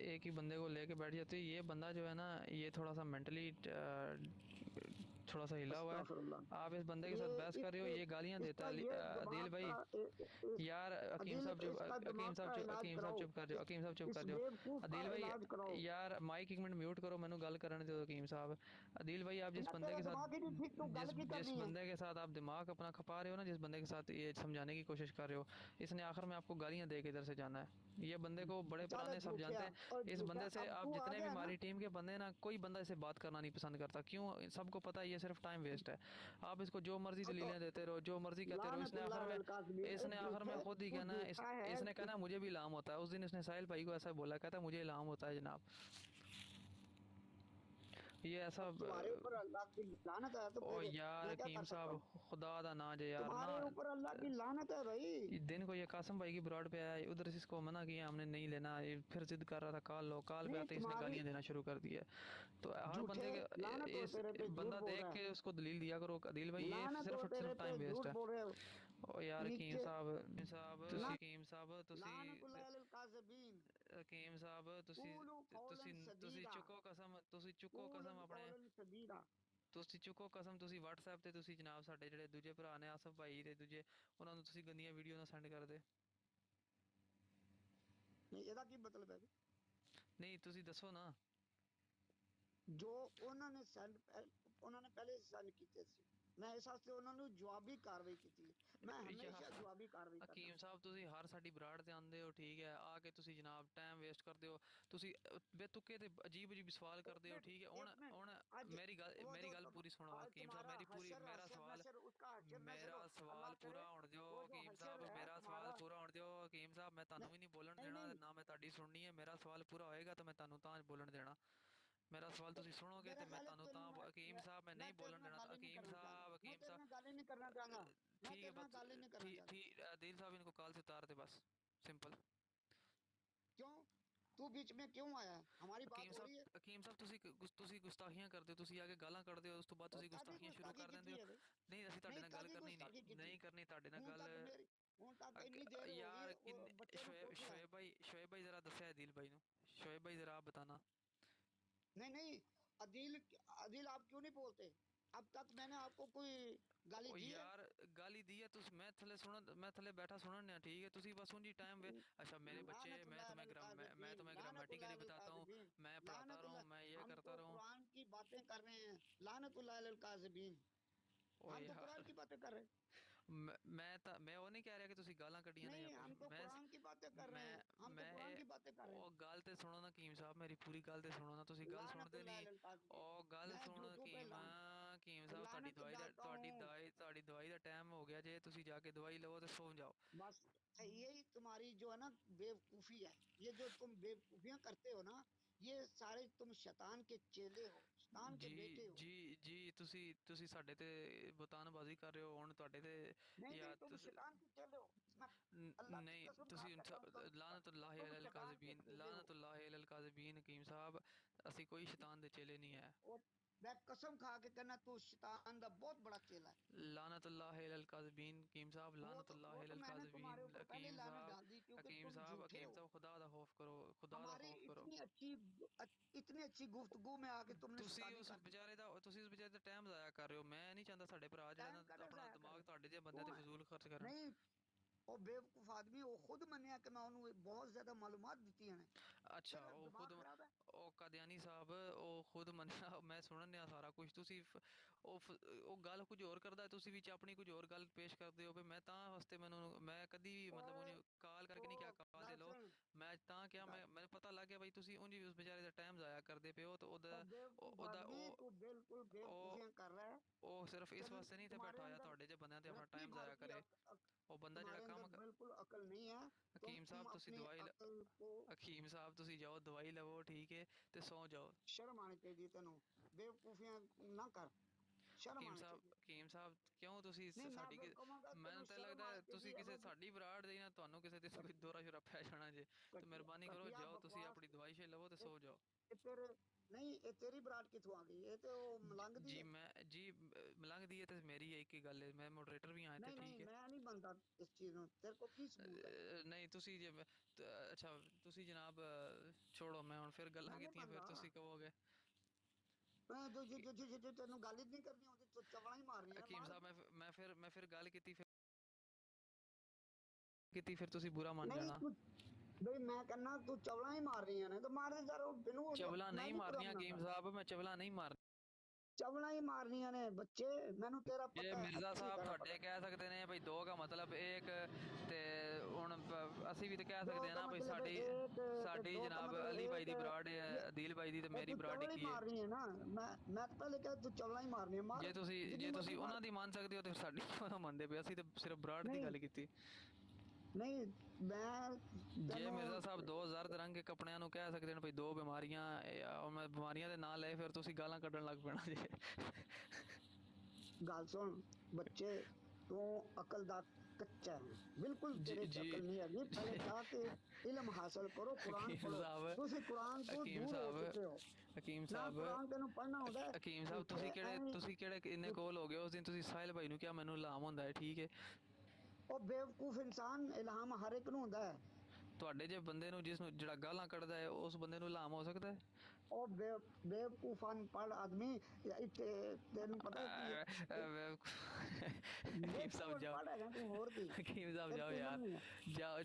एक ही बंदे को लेके बैठ जाते हैं। ये बंदा जो है ना, ये थोड़ा सा मेंटली थोड़ा सा हिला हुआ है। अस्तगफिरुल्लाह। आप इस बंदे के ये साथ बहस कर रहे हो, इसके ये गालियां देता इसका है। ये दिल दिमाग भाई का इस यार, हकीम अदिल साहब चुप, इसका हकीम दिमाग साहब का चुप, इलाज हकीम साहब कराओ। चुप कर जाओ, हकीम साहब चुप इस कर जाओ। बेवकूफ का अदिल भाई इलाज कराओ। यार माइक एक मिनट म्यूट करो, मैंने गल करने दो हकीम साहब। अदिल भाई आप तो जिस मैं बंदे तेरा के साथ दिमाग ही नहीं ठीक, तू जिस गल की जिस करनी है। बंदे के साथ आप दिमाग अपना खपा रहे हो ना, जिस बंदे के साथ ये समझाने की कोशिश कर रहे हो, इसने आखिर में आपको गालियां दे के इधर से जाना है। ये बंदे को बड़े चल पुराने सब झूठिया जानते हैं। और इस झूठा, बंदे से अब आप तू आ जितने भी गया ना। हमारी टीम के बंदे हैं ना, कोई बंदा इसे बात करना नहीं पसंद करता। क्यों? सबको पता है ये सिर्फ टाइम वेस्ट है। आप इसको जो मर्जी अब तो दलीलें देते रहो, जो मर्जी कहते रहो। लानतुल्लाह अलल काज़िमीन। ए इसने आखिर में झूठे, खुद ही तू कहना है, झूठा है। इसने कहना है मुझे भी इल्हाम होता है। उस दिन इसने साहिल भाई को ऐसा बोला, कहता है मुझे इल्हाम होता है जनाब। ये ऐसा अब तुम्हारे ऊपर अल्लाह की लानत है तो ओ फिर यार मैं क्या हकीम कर सकता साहब, हूँ। खुदा दा ना जे यार ना। तुम्हारे ऊपर अल्लाह की लानत है भाई। दिन को ये कासिम भाई की ब्रॉड पे आया, उधर से इसको मना किया हमने, नहीं लेना। ये फिर जिद कर रहा था कॉल लो, कॉल पे नहीं आते ही इसने तुम्हारी गालियां देना शुरू कर दिया। तो हर झूठे, बंदे लानत के हो इस तेरे पे, झूठ बंदा बोल देख रहा है। के उसको दलील दिया करो। दिल भाई ये लानत हो सिर्फ तेरे सिर्फ पे, टाइम वेस्ट झूठ है। बोल रहे हो। ओ यार हकीम नीचे साहब, हकीम साहब लानतुल्लाह अलल काज़िबीन। हकीम साहब कूलू कौलन ਤੁਸੀਂ सदीदा। ਚੁੱਕੋ ਕਸਮ कूलू ਆਪਣੇ। कौलन सदीदा। ਤੁਸੀਂ ਚੁੱਕੋ ਕਸਮ, ਤੁਸੀਂ WhatsApp ਤੇ ਤੁਸੀਂ ਜਨਾਬ ਸਾਡੇ ਜਿਹੜੇ ਦੂਜੇ ਭਰਾ ਨੇ, ਆਸਫ ਭਾਈ ਤੇ ਦੂਜੇ, ਉਹਨਾਂ ਨੂੰ ਤੁਸੀਂ ਗੰਦੀਆਂ ਵੀਡੀਓ ਨਾ ਸੈਂਡ ਕਰਦੇ। नहीं ਇਹਦਾ ਕੀ मतलब है? ਨਹੀਂ ਤੁਸੀਂ ਦੱਸੋ ਨਾ। ਜੋ ਉਹਨਾਂ ਨੇ ਸੈਂਡ, ਉਹਨਾਂ ਨੇ ਪਹਿਲੇ ਸੈਂਡ ਕੀਤੇ ਸੀ। ਮੈਂ ਇਸ ਵਾਸਤੇ ਉਹਨਾਂ ਨੂੰ ਜਵਾਬੀ ਕਾਰਵਾਈ ਕੀਤੀ ਹੈ। ਮੈਂ ਯਾ ਹਮੇਸ਼ਾ ਜਵਾਬੀ ਕਾਰਵਾਈ ਕਰਦਾ। ਹਕੀਮ ਸਾਹਿਬ, ਤੁਸੀਂ ਹਰ ਸਾਡੀ ਬਰਾੜ ਤੇ ਆਉਂਦੇ ਹੋ, ਠੀਕ ਹੈ, ਆ ਕੇ ਤੁਸੀਂ ਜਨਾਬ ਟਾਈਮ ਵੇਸਟ ਕਰਦੇ ਹੋ। ਤੁਸੀਂ ਬੇਤੁਕੇ ਤੇ ਅਜੀਬ ਅਜੀਬ ਸਵਾਲ एक ਕਰਦੇ ਹੋ, मिनट, ਠੀਕ ਹੈ। एक मिनट। ਹੁਣ आज वो ਮੇਰੀ जो ਗੱਲ ਪੂਰੀ सुनो आज हकीम साहब, तुम्हारा मेरी पूरी हशर मेरा हशर सवाल, नशर, उसका हशर नशर हो, सवाल अल्लाह करे। पूरा होने दो वो जो हकीम हशर साहब, है मेरा सवाल तुम्हारा। पूरा होने दो हकीम साहब। मैं ਤੁਹਾਨੂੰ नहीं ਵੀ ਨਹੀਂ ਬੋਲਣ नहीं ਦੇਣਾ, नहीं, ਨਾ ਮੈਂ ਤੁਹਾਡੀ ਸੁਣਨੀ ਹੈ। ਮੇਰਾ ਸਵਾਲ ਪੂਰਾ ਹੋਏਗਾ ਤਾਂ ਮੈਂ ਤੁਹਾਨੂੰ ਤਾਂ ਬੋਲਣ ਦੇਣਾ। मेरा सवाल तो ਤੁਸੀਂ ਸੁਣੋਗੇ ਤੇ मेरा मैं ख्याल है ਤੁਹਾਨੂੰ तेन ਤਾਂ हकीम साहब मैं मैं नहीं तेरे बोलन नाल देना। गल ही नहीं करना चाहता। मैं हकीम तेरे नाल साहब गल ही नहीं करना चाहता। मैं ठीक है तेरे नाल बस। गल ही नहीं करना ठीक चाहता। ठीक दिल साहब, इनको कॉल से उतार दे बस, सिंपल। क्यों? तू बीच में क्यों आया? हमारी बात हो रही है। ਹਕੀਮ ਸਾਹਿਬ ਤੁਸੀਂ ਗੁਸਤਾਖੀਆਂ ਕਰਦੇ ਹੋ, ਤੁਸੀਂ ਆ ਕੇ ਗਾਲਾਂ ਕੱਢਦੇ ਹੋ, ਉਸ ਤੋਂ ਬਾਅਦ और ਤੁਸੀਂ कादी ਗੁਸਤਾਖੀਆਂ ਸ਼ੁਰੂ गुस्ताखी ਕਰ ਦਿੰਦੇ की ਹੋ। है भाई? ਨਹੀਂ ਅਸੀਂ ਤੁਹਾਡੇ नहीं ਨਾਲ ਗੱਲ कादी ਕਰਨੀ, गुस्ताखी की? ਨਹੀਂ करनी ਤੁਹਾਡੇ ਨਾਲ हूं ਗੱਲ। तक मेरी, हूं तक इन्नी देर हो गई यार वो बच्चे नु पुछ ले। शोएब भाई जरा दस्या है दिल भाई ਨੂੰ। शोएब भाई जरा आप बताना। नहीं नहीं, अदील, अदील आप क्यों नहीं बोलते? अब तक मैंने आपको कोई गाली ओ दी है? यार गाली दी है तुस, मैं थले बैठा सुनन ने, ठीक है। तुसी बस उनकी टाइम वे। अच्छा मेरे बच्चे, लानतुल्लाह अलल मैं काज़िबीन, तुम्हें लानतुल्लाह ग्रामेटिकली अलल बताता हूँ, काज़िबीन, मैं पढ़ाता रहूँ, मैं लानतुल्लाह। ये हम करता तो रहूँ। कुरान की बातें कर रहे हैं। लानतुल्लाह अलल काज़िबीन। ओ हम तो कुरान यार की बातें कर रहे हैं। मैं वो नहीं कह रहा कि ਤੁਸੀਂ ਗਾਲਾਂ ਕੱਢੀਆਂ ਨੇ ਜਾਂ नहीं, ਕੁਝ। हम तो कुरान की बातें कर रहे हैं। हम तो कुरान की बातें कर रहे हैं। ਉਹ ਗੱਲ ਤੇ ਸੁਣੋ ਨਾ ਹਕੀਮ ਸਾਹਿਬ, ਮੇਰੀ ਪੂਰੀ ਗੱਲ ਤੇ ਸੁਣੋ ਨਾ। ਤੁਸੀਂ ਗੱਲ ਸੁਣਦੇ लानतुल्लाह नहीं। अलल काज़िबीन। ਉਹ ਗੱਲ मैं ਸੁਣ झूठों पे ਹਕੀਮ ਸਾਹਿਬ, लानत डालता हूँ। ਤੁਹਾਡੀ ਦਵਾਈ ਦਾ ਟਾਈਮ ਹੋ ਗਿਆ ਜੇ। ਤੁਸੀਂ ਜਾ ਕੇ ਦਵਾਈ ਲਵੋ ਤੇ ਸੌਂ ਜਾਓ। बस यही तुम्हारी जो है ना बेवकूफी है। ये जो तुम बेवकूफियां करते हो ना, ये सारे तुम शैतान के चेले हो, शैतान के बेटे हो। ਜੀ ਤੁਸੀਂ ਸਾਡੇ ਤੇ ਬਤਾਨਬਾਜ਼ੀ ਕਰ ਰਹੇ ਹੋ ਹੁਣ ਤੁਹਾਡੇ ਤੇ। नहीं नहीं, या तुम शैतान के चेले हो। मैं अल्लाह की नहीं कसम खा ਤੁਸੀਂ कहता हूँ, ਲਾਨਤੁल्लाह तुम अलल शैतान के काज़िबीन, चेले हो। लानतुल्लाह अलल काज़िबीन हकीम साहब। ਅਸੀਂ ਕੋਈ शैतान ਦੇ ਚੇਲੇ नहीं है। और मैं कसम खा के कहना, तू शैतान का बहुत बड़ा चेला है। लानतुल्लाह अलल काज़िबीन हकीम साहब, लानतुल्लाह वो तो अलल मैंने तुम्हारे काज़िबीन ऊपर पहले लानत डाल दी क्योंकि तुम झूठे हो। खुदा दा खौफ करो, खुदा दा हमारी खौफ करो। इतनी अच्छी गुफ्तगू में आके तुमने ਤੁਸੀਂ शैतानी ਉਸ कर दी। ਵਿਚਾਰੇ ਦਾ ਤੁਸੀਂ ਉਸ ਵਿਚਾਰੇ ਦਾ ਟਾਈਮ ਜ਼ਾਇਆ ਕਰ ਰਹੇ ਹੋ। ਮੈਂ ਨਹੀਂ ਚਾਹੁੰਦਾ ਸਾਡੇ ਭਰਾ ਜਿਹੜਾ टाइम ਨਾ कदे ਆਪਣਾ जाया ਦਿਮਾਗ करे ਤੁਹਾਡੇ ਜਿਹੇ ਬੰਦਿਆਂ तू ਤੇ है? ਫਜ਼ੂਲ ਖਰਚ ਕਰਨ। नहीं, ਉਹ ਬੇਵਕੂਫ ਆਦਮੀ ਉਹ ਖੁਦ ਮੰਨਿਆ ਕਿ ਮੈਂ ਉਹਨੂੰ ਬਹੁਤ ਜ਼ਿਆਦਾ ਮਾਲੂਮਾਤ ਦਿੱਤੀਆਂ ਨੇ। ਅੱਛਾ ਤੇਰਾ ਉਹ ਦਿਮਾਗ ਖੁਦ, ਖਰਾਬ ਹੈ। ਉਹ ਕਾਦੀਆਨੀ ਸਾਹਿਬ ਉਹ ਖੁਦ ਮੰਨਿਆ, ਮੈਂ ਸੁਣਨ ਡਿਆ ਸਾਰਾ ਕੁਝ। ਤੁਸੀਂ ਉਹ ਗੱਲ ਕੁਝ ਹੋਰ ਕਰਦਾ, ਤੁਸੀਂ ਵਿੱਚ ਆਪਣੀ ਕੁਝ ਹੋਰ ਗੱਲ ਪੇਸ਼ ਕਰਦੇ ਹੋ। ਵੀ ਮੈਂ ਤਾਂ ਵਾਸਤੇ ਮੈਂ ਕਦੀ ਵੀ ਮਤਲਬ ਓਏ ਉਹਨੂੰ ਕਾਲ ਕਰਕੇ ਨਹੀਂ ਕਿਹਾ ਉਹ ਕਾਲ ਦੇ ਗੱਲ ਲਓ। ਸੁਣ ਮੈਂ ਤਾਂ ਕਿਹਾ, ਗੱਲ, ਮੈਨੂੰ ਪਤਾ ਲੱਗ ਗਿਆ ਬਈ ਤੁਸੀਂ ਉਂਝ ਵੀ ਉਸ ਵਿਚਾਰੇ ਦਾ ਟਾਈਮ ਜ਼ਾਇਆ ਕਰਦੇ ਪਏ ਹੋ। ਤੇ ਉਹ ਬੇਵਕੂਫ ਉਹਦਾ ਆਦਮੀ, ਤੂੰ ਬਿਲकुल ਉਹ बेवकूफियां कर रहा है। ਉਹ ਸਿਰਫ ਇਸ ਵਾਸਤੇ ਨਹੀਂ ਤੇ तुम्हारे ਬੈਠਾ ਹੋਇਆ अंदर ਤੁਹਾਡੇ ਜਿਹੇ ਬੰਦਿਆਂ ਤੇ ਆਪਣਾ रत्ती ਟਾਈਮ भर ਜ਼ਾਇਆ की ਕਰੇ। ਉਹ ਬੰਦਾ ਜਿਹੜਾ तुम्हारे अंदर ਕੰਮ बिल्कुल अकल नहीं है। ਹਕੀਮ ਸਾਹਿਬ तुम ਤੁਸੀਂ अपनी ਦਵਾਈ अकल को, ਹਕੀਮ ਸਾਹਿਬ ਤੁਸੀਂ ਜਾਓ ਦਵਾਈ ਲਵੋ, ਠੀਕ ਹੈ, ਤੇ ਸੌਂ ਜਾਓ। शर्म आनी चाहिए तेनों। बेवकूफियां ना कर, शर्म आनी चाहिए। ਹਕੀਮ ਸਾਹਿਬ ਕਿਉਂ ਤੁਸੀਂ नहीं, मैं ਸਾਡੀ अगर कहूंगा तेनों ਮੈਨੂੰ ਤਾਂ शर्म ਲੱਗਦਾ आ, ਤੁਸੀਂ ਕਿਸੇ ਸਾਡੀ ਬਰਾੜ ਦੇ ਨਾ ਤੁਹਾਨੂੰ ਕਿਸੇ ਤੇ ਕੋਈ ਦੋਰਾ ਸ਼ੋਰਾ ਪੈ ਜਾਣਾ ਜੇ ਤੇ ਮਿਹਰਬਾਨੀ ਕਰੋ ਘਟੀਆ ਜਾਓ ਤੁਸੀਂ ਬਕਵਾਸ ਆਪਣੀ ਦਵਾਈ ਸ਼ੇ ਲਵੋ ਤੇ ਸੋ ਜਾਓ। ਇਹ ਤੇਰੇ ਨਹੀਂ, ਇਹ ਤੇਰੀ ਬਰਾੜ ਕਿੱਥੋਂ ਆ ਗਈ? ਇਹ ਤੇ ਉਹ ਮਲੰਗ ਦੀ ਜੀ ਹੈ। ਮੈਂ ਜੀ ਮਲੰਗ ਦੀ ਹੈ ਤੇ ਮੇਰੀ ਇੱਕ ਹੀ ਗੱਲ ਹੈ, ਮੈਂ ਮੋਡਰੇਟਰ ਵੀ ਹਾਂ ਤੇ ਨਹੀਂ ਨਹੀਂ, ਠੀਕ ਹੈ। ਮੈਂ ਨਹੀਂ ਮੰਨਦਾ ਇਸ ਚੀਜ਼ ਨੂੰ। ਤੇਰੇ ਕੋਲ ਕੀ ਸਬੂਤ ਹੈ? ਨਹੀਂ ਤੁਸੀਂ ਜੇ ਅੱਛਾ ਤੁਸੀਂ ਜਨਾਬ ਛੋੜੋ, ਮੈਂ ਹੁਣ ਫਿਰ ਗੱਲਾਂ ਮੈਂ ਨਹੀਂ ਕੀਤੀਆਂ ਫਿਰ ਮੰਨਦਾ। ਤੁਸੀਂ ਕਹੋਗੇ। ਮੈਂ ਜੋ ਤੈਨੂੰ ਗੱਲ ਹੀ ਨਹੀਂ ਕਰਨੀ ਆਉਂਦੀ ਤੂੰ ਚਵਲਾਂ ਹੀ ਮਾਰਨੀਆਂ ਹਕੀਮ ਮਾਰ। ਸਾਹਿਬ ਮੈਂ ਫਿਰ ਗੱਲ ਕੀਤੀ ਫਿਰ ਤੁਸੀਂ ਬੁਰਾ ਮੰਨ ਨਹੀਂ ਜਾਣਾ। ਤੂੰ ਬਈ ਮੈਂ ਕਹਿੰਦਾ ਤੂੰ ਚਵਲਾਂ ਹੀ ਮਾਰ ਰਹੀਆਂ ਨੇ ਤਾਂ ਮਾਰ ਦੇ ਯਾਰ, ਮੈਨੂੰ ਚਵਲਾ ਮੈਂ ਨਹੀਂ ਨਹੀਂ ਬੁਰਾ ਮਾਰਨੀਆਂ ਹਕੀਮ ਬਣਾਉਂਦਾ। ਸਾਹਿਬ, ਮੈਂ ਚਵਲਾ ਨਹੀਂ ਮਾਰ। ਚਵਲਾਂ ਹੀ ਮਾਰਨੀਆਂ ਨੇ ਬੱਚੇ, ਮੈਨੂੰ ਤੇਰਾ ਜੇ ਪਤਾ ਹੈ, ਮਿਰਜ਼ਾ ਅੱਛੀ ਸਾਹਿਬ ਤਰ੍ਹਾਂ ਤੁਹਾਡੇ ਪਤਾ। ਕਹਿ ਸਕਦੇ ਨੇ ਭਈ ਦੋ ਦਾ ਮਤਲਬ ਇੱਕ, ਤੇ ਹੁਣ ਅਸੀਂ ਵੀ ਤਾਂ ਕਹਿ दो ਸਕਦੇ ਹਾਂ का ਨਾ ਭਈ मतलब ਸਾਡੀ एक, ਸਾਡੀ दो का ਜਨਾਬ मतलब ਅਲੀ ਭਾਈ एक, ਦੀ ਬਰਾੜ ਹੈ, ये ਅਦੀਲ ਭਾਈ ਦੀ ਤੇ ਮੇਰੀ तू ਬਰਾੜ चवल ही ਕੀ है। मार रही है ना। मैं तो पहले कहा तू चवल ही मारनी है, मार जितनी ਜੇ ਤੁਸੀਂ मर्जी मार। ਉਹਨਾਂ ਦੀ ਮੰਨ ਸਕਦੇ ਹੋ ਤੇ ਸਾਡੀ ਕਿਉਂ ਮੰਨਦੇ ਪਏ? ਅਸੀਂ ਤਾਂ ਸਿਰਫ ਬਰਾੜ ਦੀ नहीं ਗੱਲ ਕੀਤੀ। नहीं, मैं ਜੇ तेनों ਮਿਰਜ਼ਾ ਸਾਹਿਬ ਦੋ ਜ਼ਰਦ ਰੰਗ ਕੇ ਕੱਪੜਿਆਂ ਨੂੰ ਕਹਿ ਸਕਦੇ ਨੇ ਭਈ ਦੋ ਬਿਮਾਰੀਆਂ, ਮੈਂ ਬਿਮਾਰੀਆਂ ਦੇ ਨਾਂ ਲਏ ਫਿਰ ਤੁਸੀਂ ਗਾਲਾਂ ਕੱਢਣ ਲੱਗ ਪੈਣਾ ਜੇ। गाल सुन बच्चे, तू अकल दा कच्चा है, बिल्कुल ਜੀ तेरे च ਜੀ अकल नहीं है। पहले जाके इल्म हासिल करो, कुरान ਹਕੀਮ पढ़ो। ਸਾਹਿਬ तुसी कुरान तो ਹਕੀਮ दूर हो ਸਾਹਿਬ चुके हो ਹਕੀਮ ना। ਸਾਹਿਬ कुरान तेन पढ़ना होता है ਹਕੀਮ ਸਾਹਿਬ इत्थे ऐवें ਤੁਸੀਂ ਕਿਹੜੇ ਇੰਨੇ ਕੋਲ ਹੋ ਗਏ? ਉਸ ਦਿਨ ਤੁਸੀਂ ਸਾਹਿਲ ਭਾਈ ਨੂੰ ਕਿਹਾ ਮੈਨੂੰ ਲਾਮ ਹੁੰਦਾ ਹੈ, ਠੀਕ ਹੈ। ਉਹ ਬੇਵਕੂਫ ਇਨਸਾਨ, ਇਲਹਾਮ ਹਰ ਇੱਕ ਨੂੰ ਹੁੰਦਾ ਹੈ। ਤੁਹਾਡੇ ਜੇ ਬੰਦੇ ਨੂੰ ਜਿਸ ਨੂੰ ਜਿਹੜਾ ਗਾਲਾਂ ਕੱਢਦਾ ਹੈ ਉਸ ਬੰਦੇ ਨੂੰ ਲਾਮ ਹੋ ਸਕਦਾ ਹੈ? ਉਹ ਬੇਵਕੂਫ ਅਨਪੜ੍ਹ ਆਦਮੀ। ਤੈਨੂੰ ਪਤਾ ਕੀ ਹੈ? ਹਕੀਮ ਬੇਵਕੂਫ ਸਾਹਿਬ ਜਾਓ, ਅਨਪੜ੍ਹ ਹੈਗਾ ਤੂੰ, ਹੋਰ ਕੀ? ਹਕੀਮ ਸਾਹਿਬ ਤੈਨੂੰ ਜਾਓ ਇਲਮ ਯਾਰ, ਨਹੀਂ ਹੈ। ਜਾਓ।